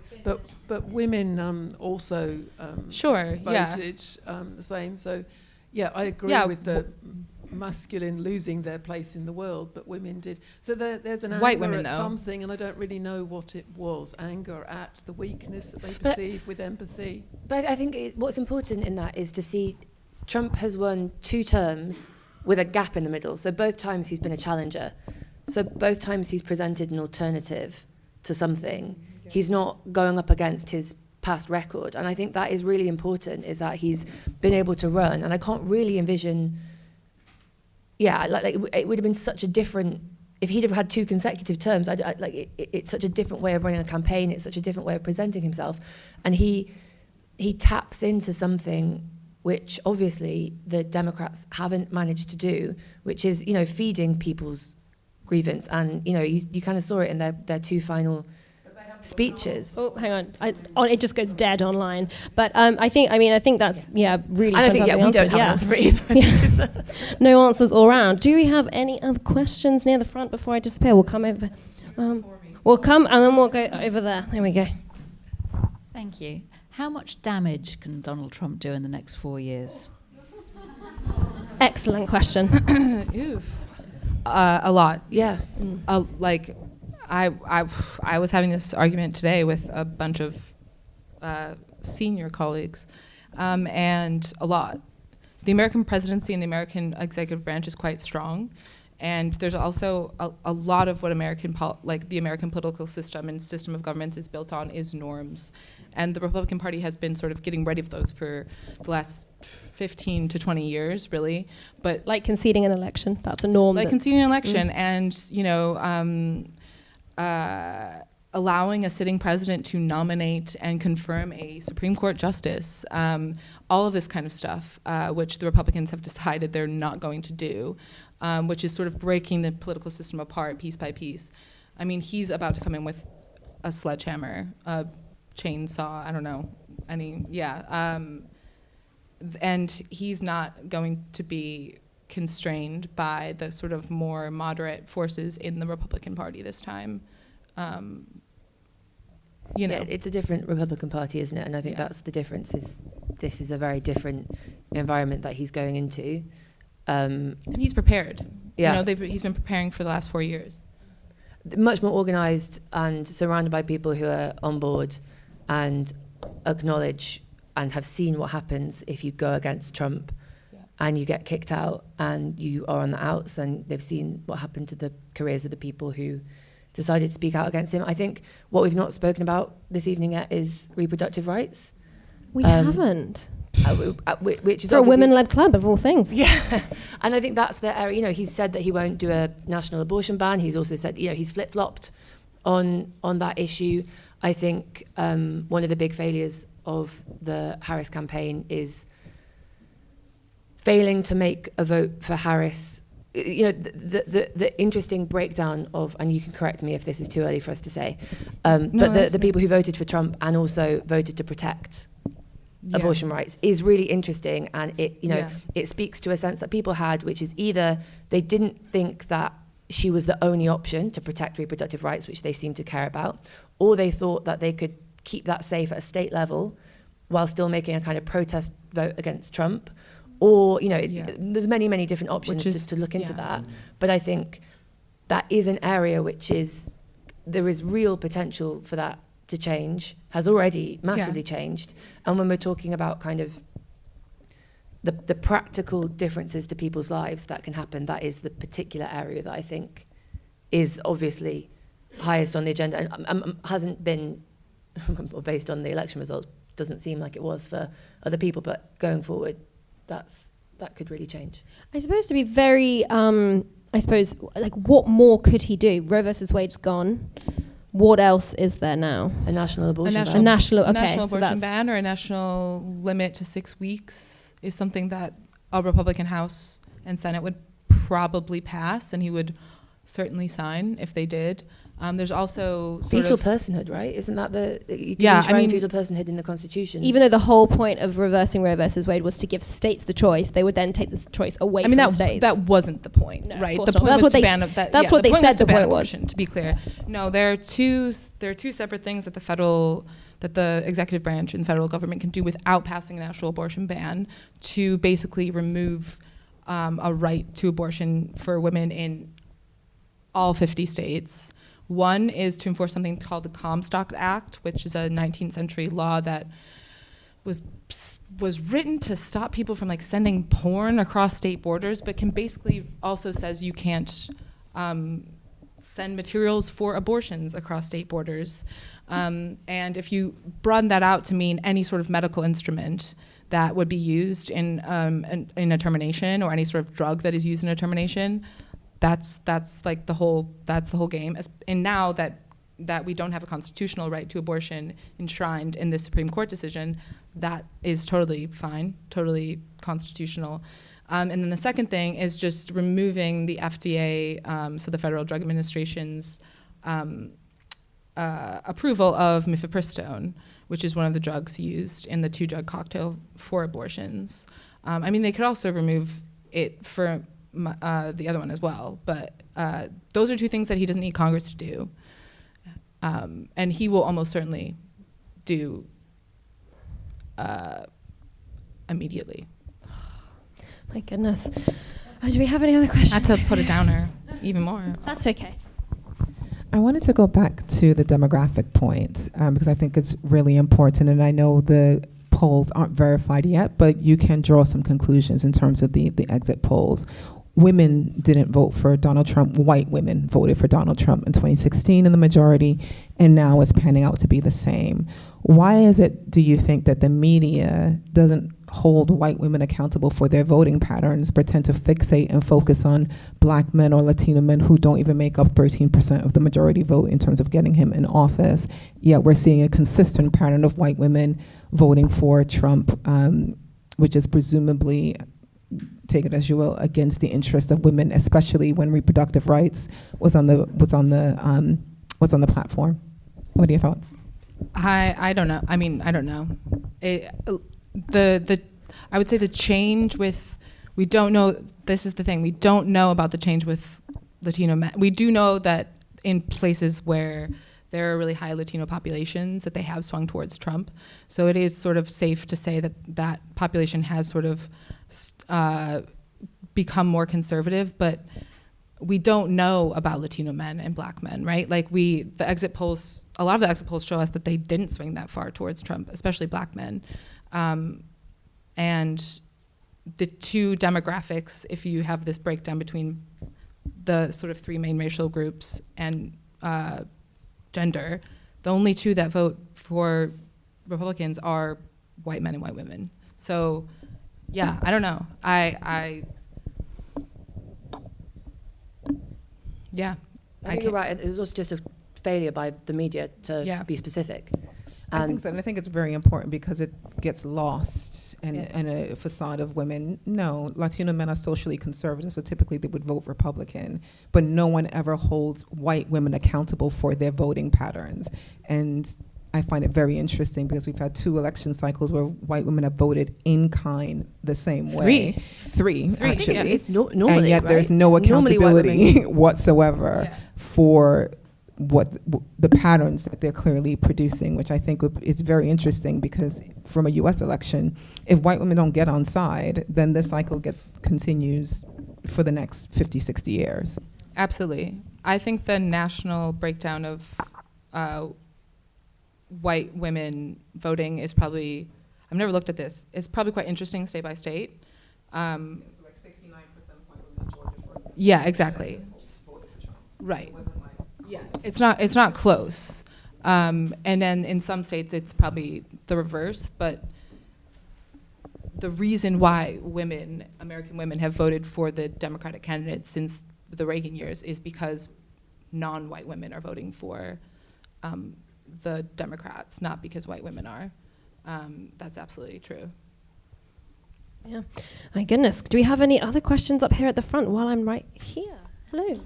But women also Sure. voted the same. So, yeah, I agree with the masculine losing their place in the world, but women did. So there's an White anger women, at though. something, and I don't really know what it was. Anger at the weakness that they perceive with empathy. But I think what's important in that is to see Trump has won 2 terms with a gap in the middle. So both times he's been a challenger. So both times he's presented an alternative to something. He's not going up against his past record. And I think that is really important, is that he's been able to run. And I can't really envision, it would have been such a different, if he'd have had 2 consecutive terms, it's such a different way of running a campaign. It's such a different way of presenting himself. And he taps into something which obviously the Democrats haven't managed to do, which is, feeding people's grievance. And, you kind of saw it in their 2 final speeches. Oh, hang on. It just goes dead online. But I think that's really. And I think we don't have an answer for either. No answers all around. Do we have any other questions near the front before I disappear? We'll come over. We'll come and then we'll go over there. There we go. Thank you. How much damage can Donald Trump do in the next 4 years? Excellent question. A lot. Yeah. Like, I was having this argument today with a bunch of senior colleagues, and a lot. The American presidency and the American executive branch is quite strong, and there's also a lot of what the American political system and system of governments is built on is norms. And the Republican Party has been sort of getting rid of those for the last 15 to 20 years, really. But like conceding an election, that's a norm. Like conceding an election, and allowing a sitting president to nominate and confirm a Supreme Court justice, all of this kind of stuff, which the Republicans have decided they're not going to do, which is sort of breaking the political system apart piece by piece. I mean, he's about to come in with a sledgehammer, a chainsaw, I don't know, and he's not going to be constrained by the sort of more moderate forces in the Republican Party this time. Yeah, it's a different Republican Party, isn't it? And I think that's the difference. Is this is a very different environment that he's going into. And he's prepared. Yeah, he's been preparing for the last 4 years. Much more organized and surrounded by people who are on board and acknowledge and have seen what happens if you go against Trump and you get kicked out and you are on the outs, and they've seen what happened to the careers of the people who decided to speak out against him. I think what we've not spoken about this evening yet is reproductive rights. We haven't. Which is for a women-led club, of all things. Yeah, and I think that's the area. He's said that he won't do a national abortion ban. He's also said, he's flip-flopped on that issue. I think one of the big failures of the Harris campaign is failing to make a vote for Harris. The interesting breakdown of, and you can correct me if this is too early for us to say, but the people who voted for Trump and also voted to protect abortion rights is really interesting, and it speaks to a sense that people had, which is either they didn't think that she was the only option to protect reproductive rights, which they seem to care about, or they thought that they could keep that safe at a state level while still making a kind of protest vote against Trump, or there's many different options to look into that. But I think that is an area which there is real potential for that to change, has already massively changed. And when we're talking about kind of the practical differences to people's lives that can happen, that is the particular area that I think is obviously highest on the agenda, and hasn't been, based on the election results, doesn't seem like it was for other people, but going forward, that could really change. I suppose to be very, what more could he do? Roe versus Wade's gone. What else is there now? A national abortion ban. A national abortion ban or a national limit to 6 weeks is something that a Republican House and Senate would probably pass, and he would certainly sign if they did. There's also fetal personhood, right? Isn't that fetal personhood in the Constitution? Even though the whole point of reversing Roe versus Wade was to give states the choice, they would then take the choice away from the states. That wasn't the point, right? The point was to ban that. That's what they said the point was. To be clear, no, there are two separate things that the executive branch and the federal government can do without passing a national abortion ban to basically remove a right to abortion for women in all 50 states. One is to enforce something called the Comstock Act, which is a 19th century law that was written to stop people from sending porn across state borders, but can basically also says you can't send materials for abortions across state borders. And if you broaden that out to mean any sort of medical instrument that would be used in a termination, or any sort of drug that is used in a termination, that's the whole game. And now that we don't have a constitutional right to abortion enshrined in this Supreme Court decision, that is totally fine, totally constitutional. And then the second thing is just removing the FDA, so the Federal Drug Administration's approval of mifepristone, which is one of the drugs used in the 2-drug cocktail for abortions. I mean, they could also remove it for the other one as well, but those are 2 things that he doesn't need Congress to do. And he will almost certainly do immediately. My goodness. Do we have any other questions? Not to put a downer even more. That's okay. I wanted to go back to the demographic point because I think it's really important, and I know the polls aren't verified yet, but you can draw some conclusions in terms of the exit polls. Women didn't vote for Donald Trump. White women voted for Donald Trump in 2016 in the majority, and now it's panning out to be the same. Why is it, do you think, that the media doesn't hold white women accountable for their voting patterns, pretend to fixate and focus on black men or Latino men who don't even make up 13% of the majority vote in terms of getting him in office? Yet we're seeing a consistent pattern of white women voting for Trump, which is presumably, take it as you will, against the interest of women, especially when reproductive rights was on the platform. What are your thoughts? I don't know. I mean, I don't know. I would say the change with, we don't know, this is the thing, we don't know about the change with Latino men. We do know that in places where there are really high Latino populations that they have swung towards Trump. So it is sort of safe to say that that population has sort of become more conservative, but we don't know about Latino men and black men, right? Like the exit polls, a lot of the exit polls show us that they didn't swing that far towards Trump, especially black men. And the 2 demographics, if you have this breakdown between the sort of 3 main racial groups and gender, the only 2 that vote for Republicans are white men and white women. So, yeah, I don't know. Yeah. I think you're right. It was also just a failure by the media to be specific. I think so, and I think it's very important because it gets lost in a facade of women. No, Latino men are socially conservative, so typically they would vote Republican, but no one ever holds white women accountable for their voting patterns. And I find it very interesting because we've had 2 election cycles where white women have voted in kind the same way. Three actually. It's normally, and yet there's no accountability whatsoever for what the patterns that they're clearly producing, which I think is very interesting because from a U.S. election, if white women don't get on side, then this cycle continues for the next 50, 60 years. Absolutely. I think the national breakdown of white women voting is probably, I've never looked at this, it's probably quite interesting state by state. It's like 69% white women in Georgia, for example. Yeah, exactly. Right. Yeah, it's not close. And then in some states it's probably the reverse, but the reason why American women have voted for the Democratic candidates since the Reagan years is because non-white women are voting for the Democrats, not because white women are. That's absolutely true. Yeah. My goodness. Do we have any other questions up here at the front while I'm right here? Hello.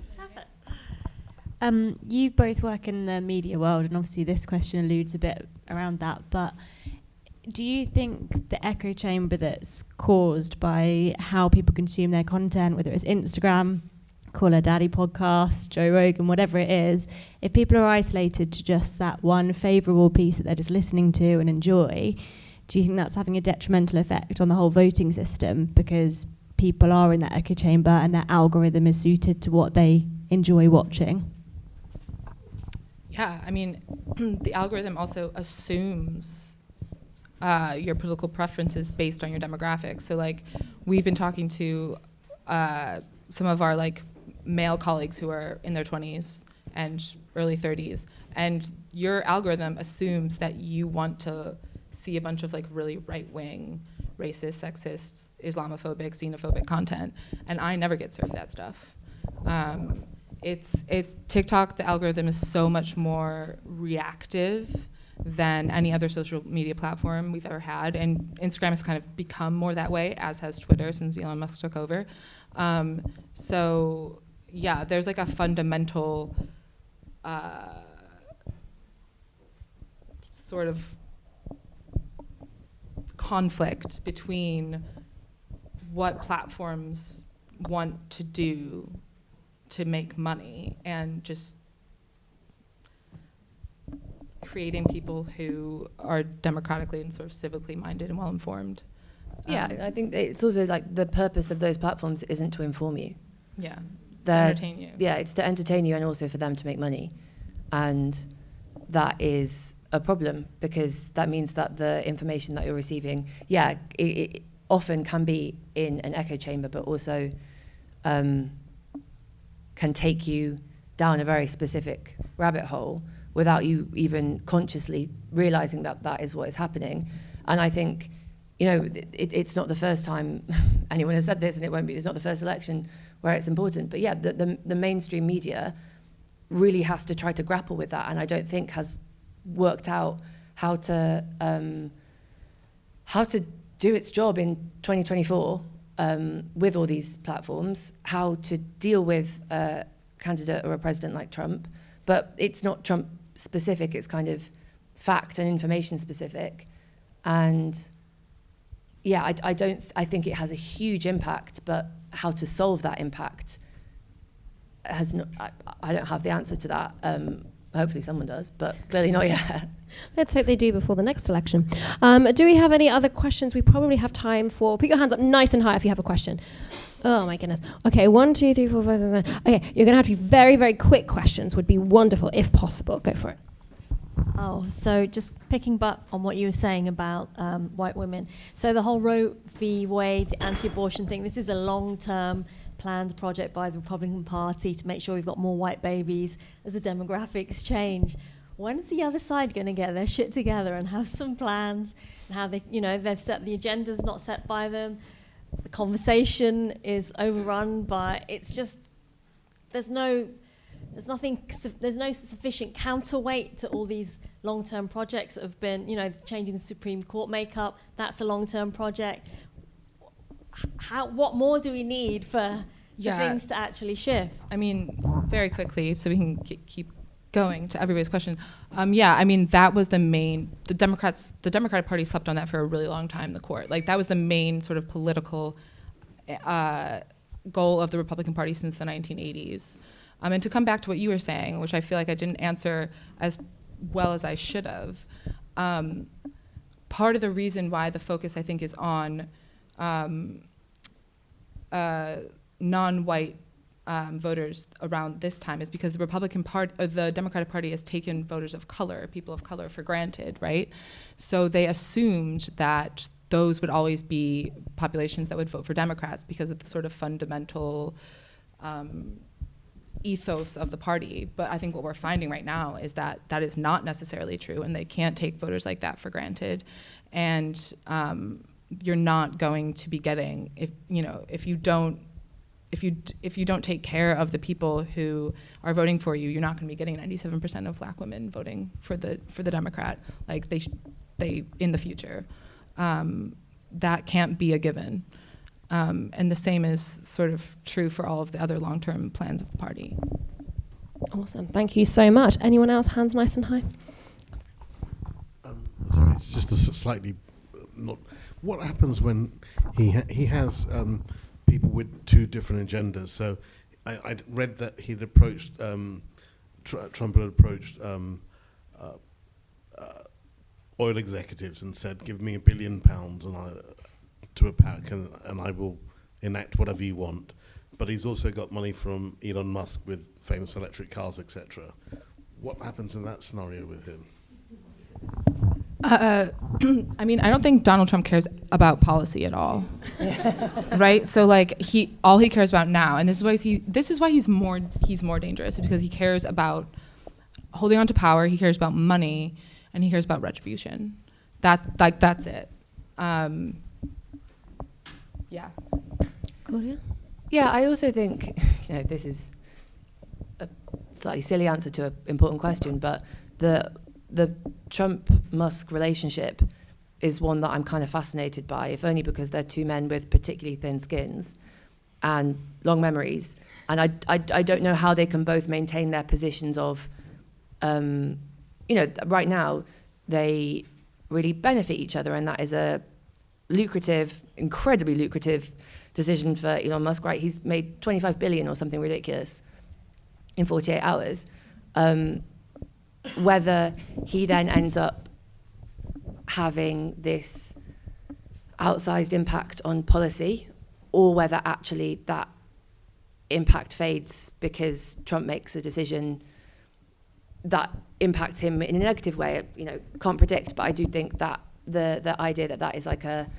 You both work in the media world, and obviously this question alludes a bit around that, but do you think the echo chamber that's caused by how people consume their content, whether it's Instagram, Call Her Daddy podcast, Joe Rogan, whatever it is, if people are isolated to just that one favourable piece that they're just listening to and enjoy, do you think that's having a detrimental effect on the whole voting system because people are in that echo chamber and their algorithm is suited to what they enjoy watching? Yeah, I mean, the algorithm also assumes your political preferences based on your demographics. So, like, we've been talking to some of our, like, male colleagues who are in their 20s and early 30s, and your algorithm assumes that you want to see a bunch of, like, really right-wing, racist, sexist, Islamophobic, xenophobic content, and I never get served that stuff. It's TikTok, the algorithm is so much more reactive than any other social media platform we've ever had, and Instagram has kind of become more that way, as has Twitter since Elon Musk took over. So yeah, there's like a fundamental sort of conflict between what platforms want to do to make money and just creating people who are democratically and sort of civically minded and well-informed. Yeah, I think it's also like the purpose of those platforms isn't to inform you. Yeah, to entertain you. Yeah, it's to entertain you and also for them to make money. And that is a problem because that means that the information that you're receiving, it often can be in an echo chamber, but also can take you down a very specific rabbit hole without you even consciously realizing that that is what is happening. And I think, it's not the first time anyone has said this, and it's not the first election where it's important. But yeah, the mainstream media really has to try to grapple with that, and I don't think has worked out how to do its job in 2024 with all these platforms, how to deal with a candidate or a president like Trump. But it's not Trump specific, it's kind of fact and information specific. And yeah, I think it has a huge impact, but how to solve that impact has not, I don't have the answer to that. Hopefully someone does, but clearly not yet. Let's hope they do before the next election. Do we have any other questions? We probably have time for, put your hands up nice and high if you have a question. Oh my goodness. Okay, 1, 2, 3, 4, 5, 6, 7. Okay, you're gonna have to be very, very quick questions, would be wonderful if possible. Go for it. Oh, so just picking up on what you were saying about white women. So the whole Roe v. Wade, the anti-abortion thing, this is a long-term planned project by the Republican Party to make sure we've got more white babies as the demographics change. When is the other side going to get their shit together and have some plans and how they, they've set the agenda's not set by them, the conversation is overrun by, it's just, there's no sufficient counterweight to all these long-term projects that have been, changing the Supreme Court makeup. That's a long-term project. What more do we need for things to actually shift? I mean, very quickly, so we can keep going to everybody's question. That was the Democratic Party slept on that for a really long time, the court. Like, that was the main sort of political goal of the Republican Party since the 1980s. And to come back to what you were saying, which I feel like I didn't answer as well as I should have, part of the reason why the focus, I think, is on non-white voters around this time is because the Democratic Party has taken voters of color, people of color, for granted, right? So they assumed that those would always be populations that would vote for Democrats because of the sort of fundamental ethos of the party. But I think what we're finding right now is that that is not necessarily true, and they can't take voters like that for granted. And you're not going to be getting, if you don't take care of the people who are voting for you, you're not going to be getting 97% of black women voting for the Democrat, like they in the future. That can't be a given. And the same is sort of true for all of the other long-term plans of the party. Awesome, thank you so much. Anyone else? Hands nice and high. Sorry, it's just a slightly not. What happens when he has people with two different agendas? So I read that he'd approached Trump had approached oil executives and said, "Give me £1 billion to a PAC, and I will enact whatever you want." But he's also got money from Elon Musk with famous electric cars, etc. What happens in that scenario with him? I don't think Donald Trump cares about policy at all, right? So all he cares about now, and this is why he's more dangerous, because he cares about holding on to power, he cares about money, and he cares about retribution. That's it. Yeah. Claudia? Yeah, I also think, this is a slightly silly answer to an important question, but the Trump-Musk relationship is one that I'm kind of fascinated by, if only because they're two men with particularly thin skins and long memories. And I don't know how they can both maintain their positions of, right now, they really benefit each other, and that is a lucrative, incredibly lucrative decision for Elon Musk, right? He's made 25 billion or something ridiculous in 48 hours. Whether he then ends up having this outsized impact on policy, or whether actually that impact fades because Trump makes a decision that impacts him in a negative way, can't predict. But I do think that the idea that is like a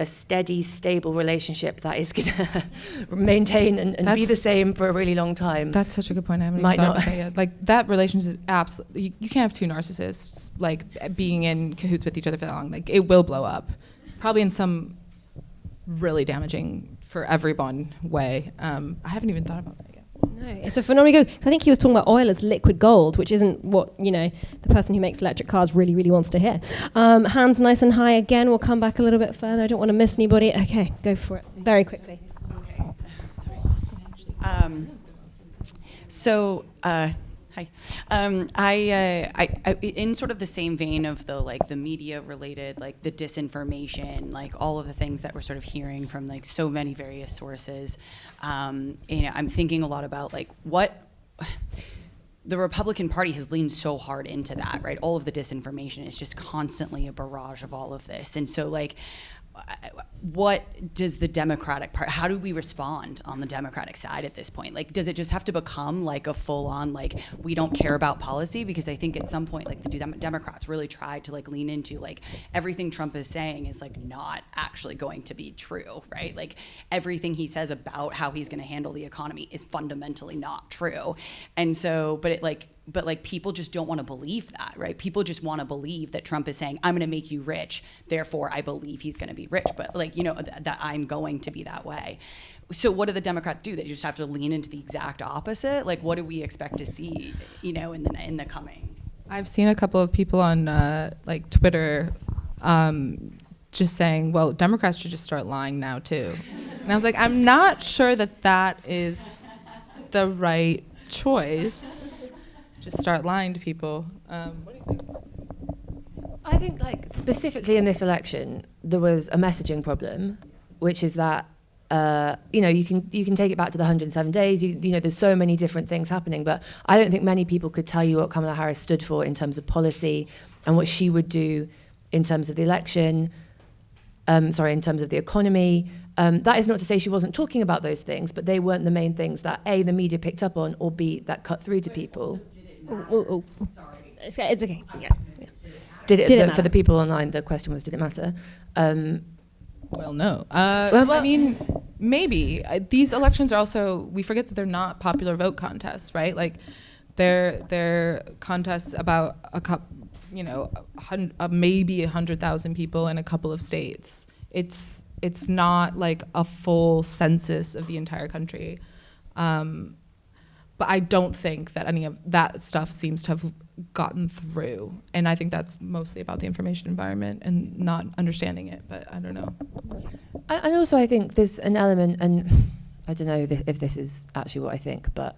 steady, stable relationship that is going to maintain and be the same for a really long time. That's such a good point. I haven't Might even thought not. about that yet. Like, that relationship is absolutely, you can't have two narcissists like being in cahoots with each other for that long. Like, it will blow up, probably in some really damaging for everyone way. I haven't even thought about that yet. No, it's a phenomenal go. I think he was talking about oil as liquid gold, which isn't what, the person who makes electric cars really, really wants to hear. Hands nice and high again. We'll come back a little bit further. I don't want to miss anybody. Okay, go for it. Very quickly. Hi. I in sort of the same vein of the media related, the disinformation, all of the things that we're sort of hearing from so many various sources. I'm thinking a lot about what the Republican Party has leaned so hard into that, right? All of the disinformation is just constantly a barrage of all of this. And so what does the Democratic Party, how do we respond on the Democratic side at this point? Does it just have to become a full-on, we don't care about policy? Because I think at some point, the Democrats really tried to lean into everything Trump is saying is not actually going to be true, right? Everything he says about how he's going to handle the economy is fundamentally not true. And so, but people just don't want to believe that, right? People just want to believe that Trump is saying, I'm going to make you rich, therefore I believe he's going to be rich, but that I'm going to be that way. So what do the Democrats do? They just have to lean into the exact opposite? What do we expect to see, in the coming? I've seen a couple of people on Twitter just saying, well, Democrats should just start lying now too. And I was like, I'm not sure that is the right choice. Just start lying to people. What do you think? I think, specifically in this election, there was a messaging problem, which is that you can take it back to the 107 days. There's so many different things happening, but I don't think many people could tell you what Kamala Harris stood for in terms of policy and what she would do in terms of the election. In terms of the economy. That is not to say she wasn't talking about those things, but they weren't the main things that A, the media picked up on, or B, that cut through to people. Sorry. It's okay. Yeah. Did it matter? For the people online, the question was, did it matter? Well, no. I mean, maybe. These elections are also, we forget that they're not popular vote contests, right? They're contests about maybe 100,000 people in a couple of states. It's not a full census of the entire country. But I don't think that any of that stuff seems to have gotten through. And I think that's mostly about the information environment and not understanding it, but I don't know. And also I think there's an element, and I don't know if this is actually what I think, but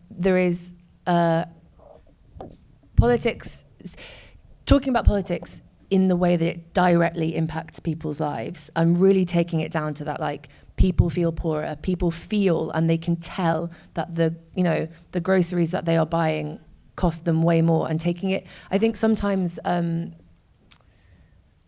there is politics, talking about politics in the way that it directly impacts people's lives. I'm really taking it down to that, people feel poorer, people feel and they can tell that the groceries that they are buying cost them way more, and taking it, I think sometimes, and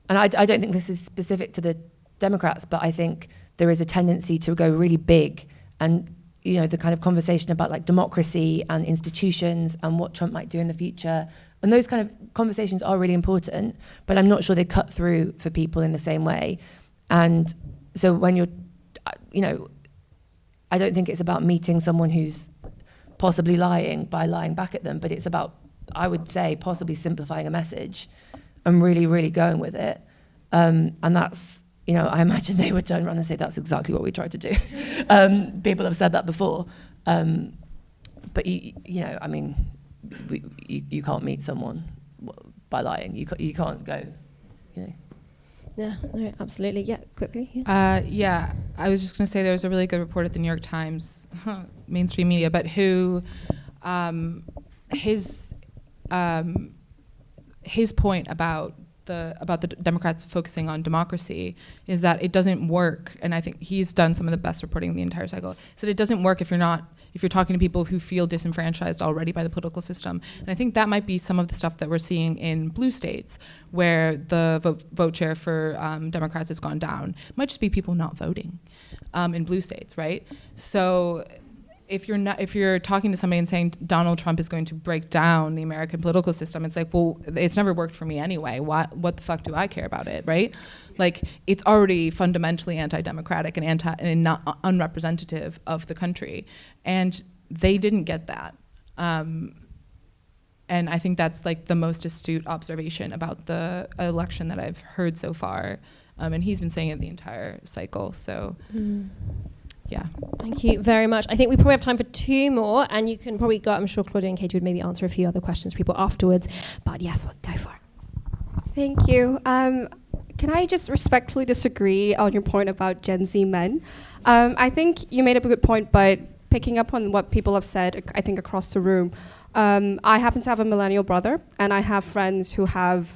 I don't think this is specific to the Democrats, but I think there is a tendency to go really big, and the kind of conversation about democracy and institutions and what Trump might do in the future, and those kind of conversations are really important, but I'm not sure they cut through for people in the same way. And so when you're, I don't think it's about meeting someone who's possibly lying by lying back at them, but it's about, I would say, possibly simplifying a message and really, really going with it. And that's, I imagine they would turn around and say, that's exactly what we tried to do. People have said that before. But, I mean, you can't meet someone by lying. You can't go, Yeah, no, absolutely. Yeah, quickly. Yeah, I was just going to say there was a really good report at the New York Times, mainstream media, but who his his point about the Democrats focusing on democracy is that it doesn't work, and I think he's done some of the best reporting in the entire cycle. So it doesn't work if you're talking to people who feel disenfranchised already by the political system. And I think that might be some of the stuff that we're seeing in blue states, where the vote share for Democrats has gone down. It might just be people not voting in blue states, right? So if you're talking to somebody and saying Donald Trump is going to break down the American political system, it's like, well, it's never worked for me anyway. What the fuck do I care about it, right? Like, it's already fundamentally anti-democratic and not unrepresentative of the country, and they didn't get that. And I think that's like the most astute observation about the election that I've heard so far. And he's been saying it the entire cycle. So. Yeah. Thank you very much. I think we probably have time for 2 more, and you can probably go. I'm sure Claudia and Katie would maybe answer a few other questions for people afterwards. But yes, we'll go for it. Thank you. Can I just respectfully disagree on your point about Gen Z men? I think you made up a good point, but picking up on what people have said, I think across the room, I happen to have a millennial brother, and I have friends who have,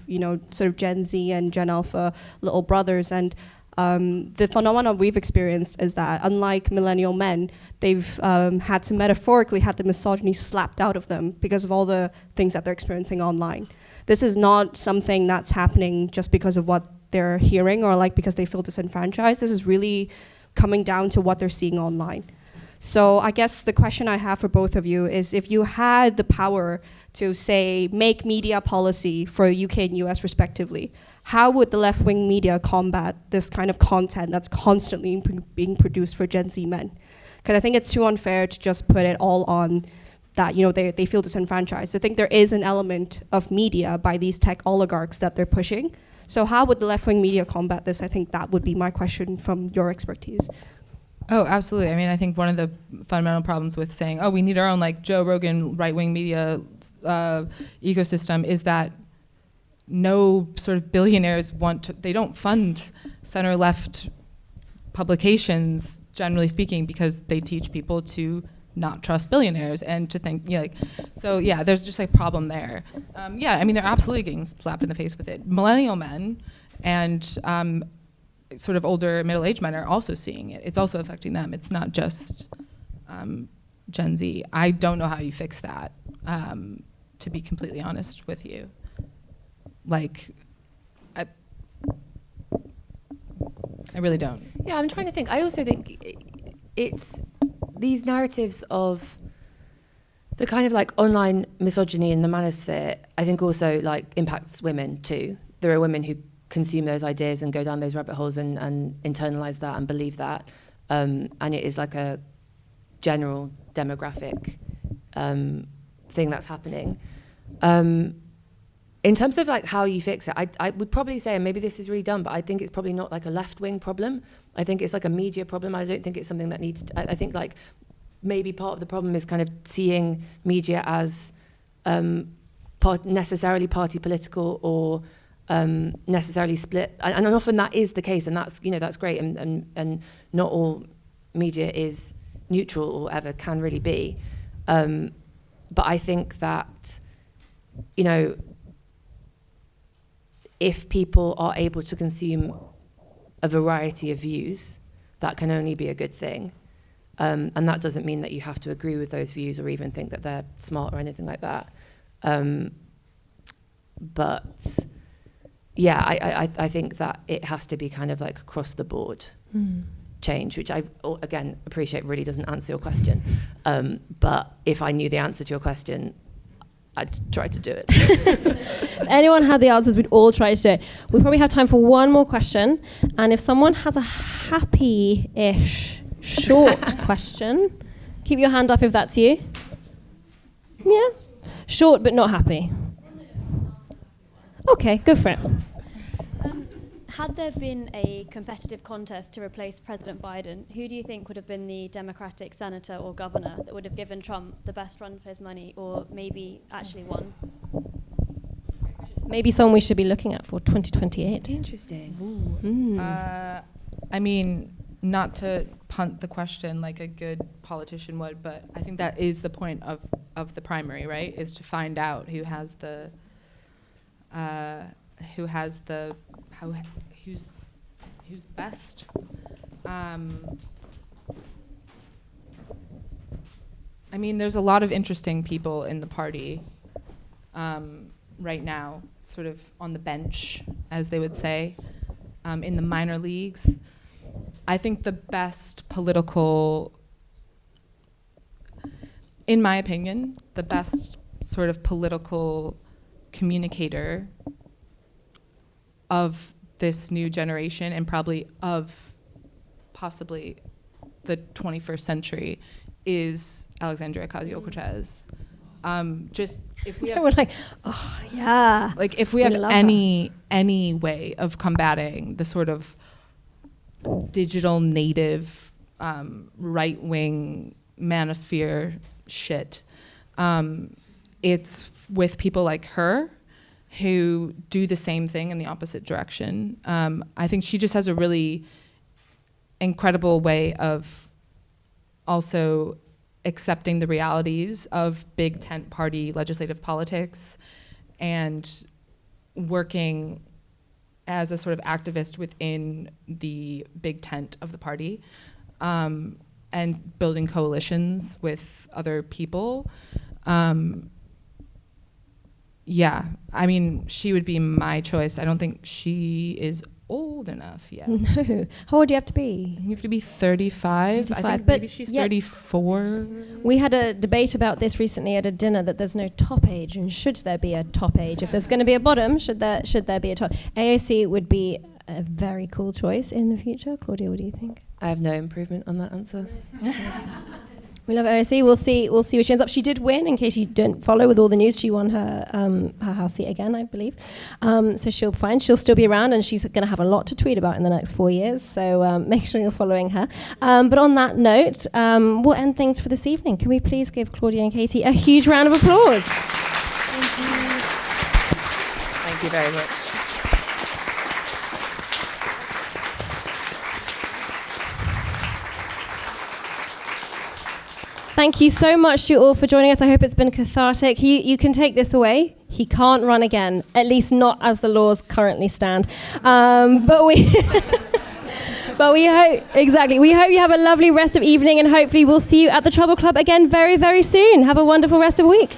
sort of Gen Z and Gen Alpha little brothers, and the phenomenon we've experienced is that, unlike millennial men, they've had to metaphorically have the misogyny slapped out of them because of all the things that they're experiencing online. This is not something that's happening just because of what they're hearing or like because they feel disenfranchised. This is really coming down to what they're seeing online. So I guess the question I have for both of you is, if you had the power to, say, make media policy for UK and US respectively, how would the left-wing media combat this kind of content that's constantly being produced for Gen Z men? Because I think it's too unfair to just put it all on that, they feel disenfranchised. I think there is an element of media by these tech oligarchs that they're pushing. So how would the left-wing media combat this? I think that would be my question from your expertise. Oh, absolutely. I mean, I think one of the fundamental problems with saying, we need our own like Joe Rogan right-wing media ecosystem is that no sort of billionaires they don't fund center-left publications, generally speaking, because they teach people to not trust billionaires and to think, there's just a problem there. I mean, they're absolutely getting slapped in the face with it. Millennial men and sort of older middle-aged men are also seeing it. It's also affecting them. It's not just Gen Z. I don't know how you fix that, to be completely honest with you. Like, I really don't. Yeah, I'm trying to think. I also think it's these narratives of the kind of like online misogyny in the manosphere, I think also like impacts women too. There are women who consume those ideas and go down those rabbit holes and internalize that and believe that. And it is like a general demographic thing that's happening. In terms of like how you fix it, I would probably say, and maybe this is really dumb, but I think it's probably not like a left-wing problem. I think it's like a media problem. I don't think it's something that needs I think like maybe part of the problem is kind of seeing media as necessarily party political or necessarily split. And often that is the case, and that's great. And not all media is neutral or ever can really be. But I think that, if people are able to consume a variety of views, that can only be a good thing. And that doesn't mean that you have to agree with those views or even think that they're smart or anything like that. But yeah, I think that it has to be kind of like across the board change, which I, again, appreciate really doesn't answer your question. But if I knew the answer to your question, I'd try to do it. Anyone had the answers, we'd all try to do it. We probably have time for one more question. And if someone has a happy-ish short question, keep your hand up if that's you. Yeah? Short but not happy. Okay, go for it. Had there been a competitive contest to replace President Biden, who do you think would have been the Democratic senator or governor that would have given Trump the best run for his money, or maybe actually won? Maybe someone we should be looking at for 2028. Interesting. I mean, not to punt the question like a good politician would, but I think that is the point of the primary, right? Is to find out who has the who has who's the best. I mean, there's a lot of interesting people in the party right now, sort of on the bench, as they would say, in the minor leagues. I think the best political, in my opinion, the best sort of political communicator of this new generation, and probably of possibly the 21st century, is Alexandria Ocasio-Cortez. Just if we have, we're like, oh yeah, like if we have any way of combating the sort of digital native right-wing manosphere shit, it's with people like her who do the same thing in the opposite direction. I think she just has a really incredible way of also accepting the realities of big tent party legislative politics and working as a sort of activist within the big tent of the party, and building coalitions with other people. Yeah, I mean, she would be my choice. I don't think she is old enough yet. No. How old do you have to be? You have to be 35. I think but maybe she's 34. We had a debate about this recently at a dinner, that there's no top age, and should there be a top age? If there's going to be a bottom, should there be a top? AOC would be a very cool choice in the future. Claudia, what do you think? I have no improvement on that answer. We love AOC. We'll see where she ends up. She did win, in case you didn't follow with all the news. She won her House seat again, I believe. So she'll still be around, and she's going to have a lot to tweet about in the next 4 years. So make sure you're following her. But on that note, we'll end things for this evening. Can we please give Claudia and Katie a huge round of applause? Thank you. Thank you very much. Thank you so much to you all for joining us. I hope it's been cathartic. You can take this away. He can't run again, at least not as the laws currently stand. But we hope you have a lovely rest of evening, and hopefully we'll see you at the Trouble Club again very, very soon. Have a wonderful rest of the week.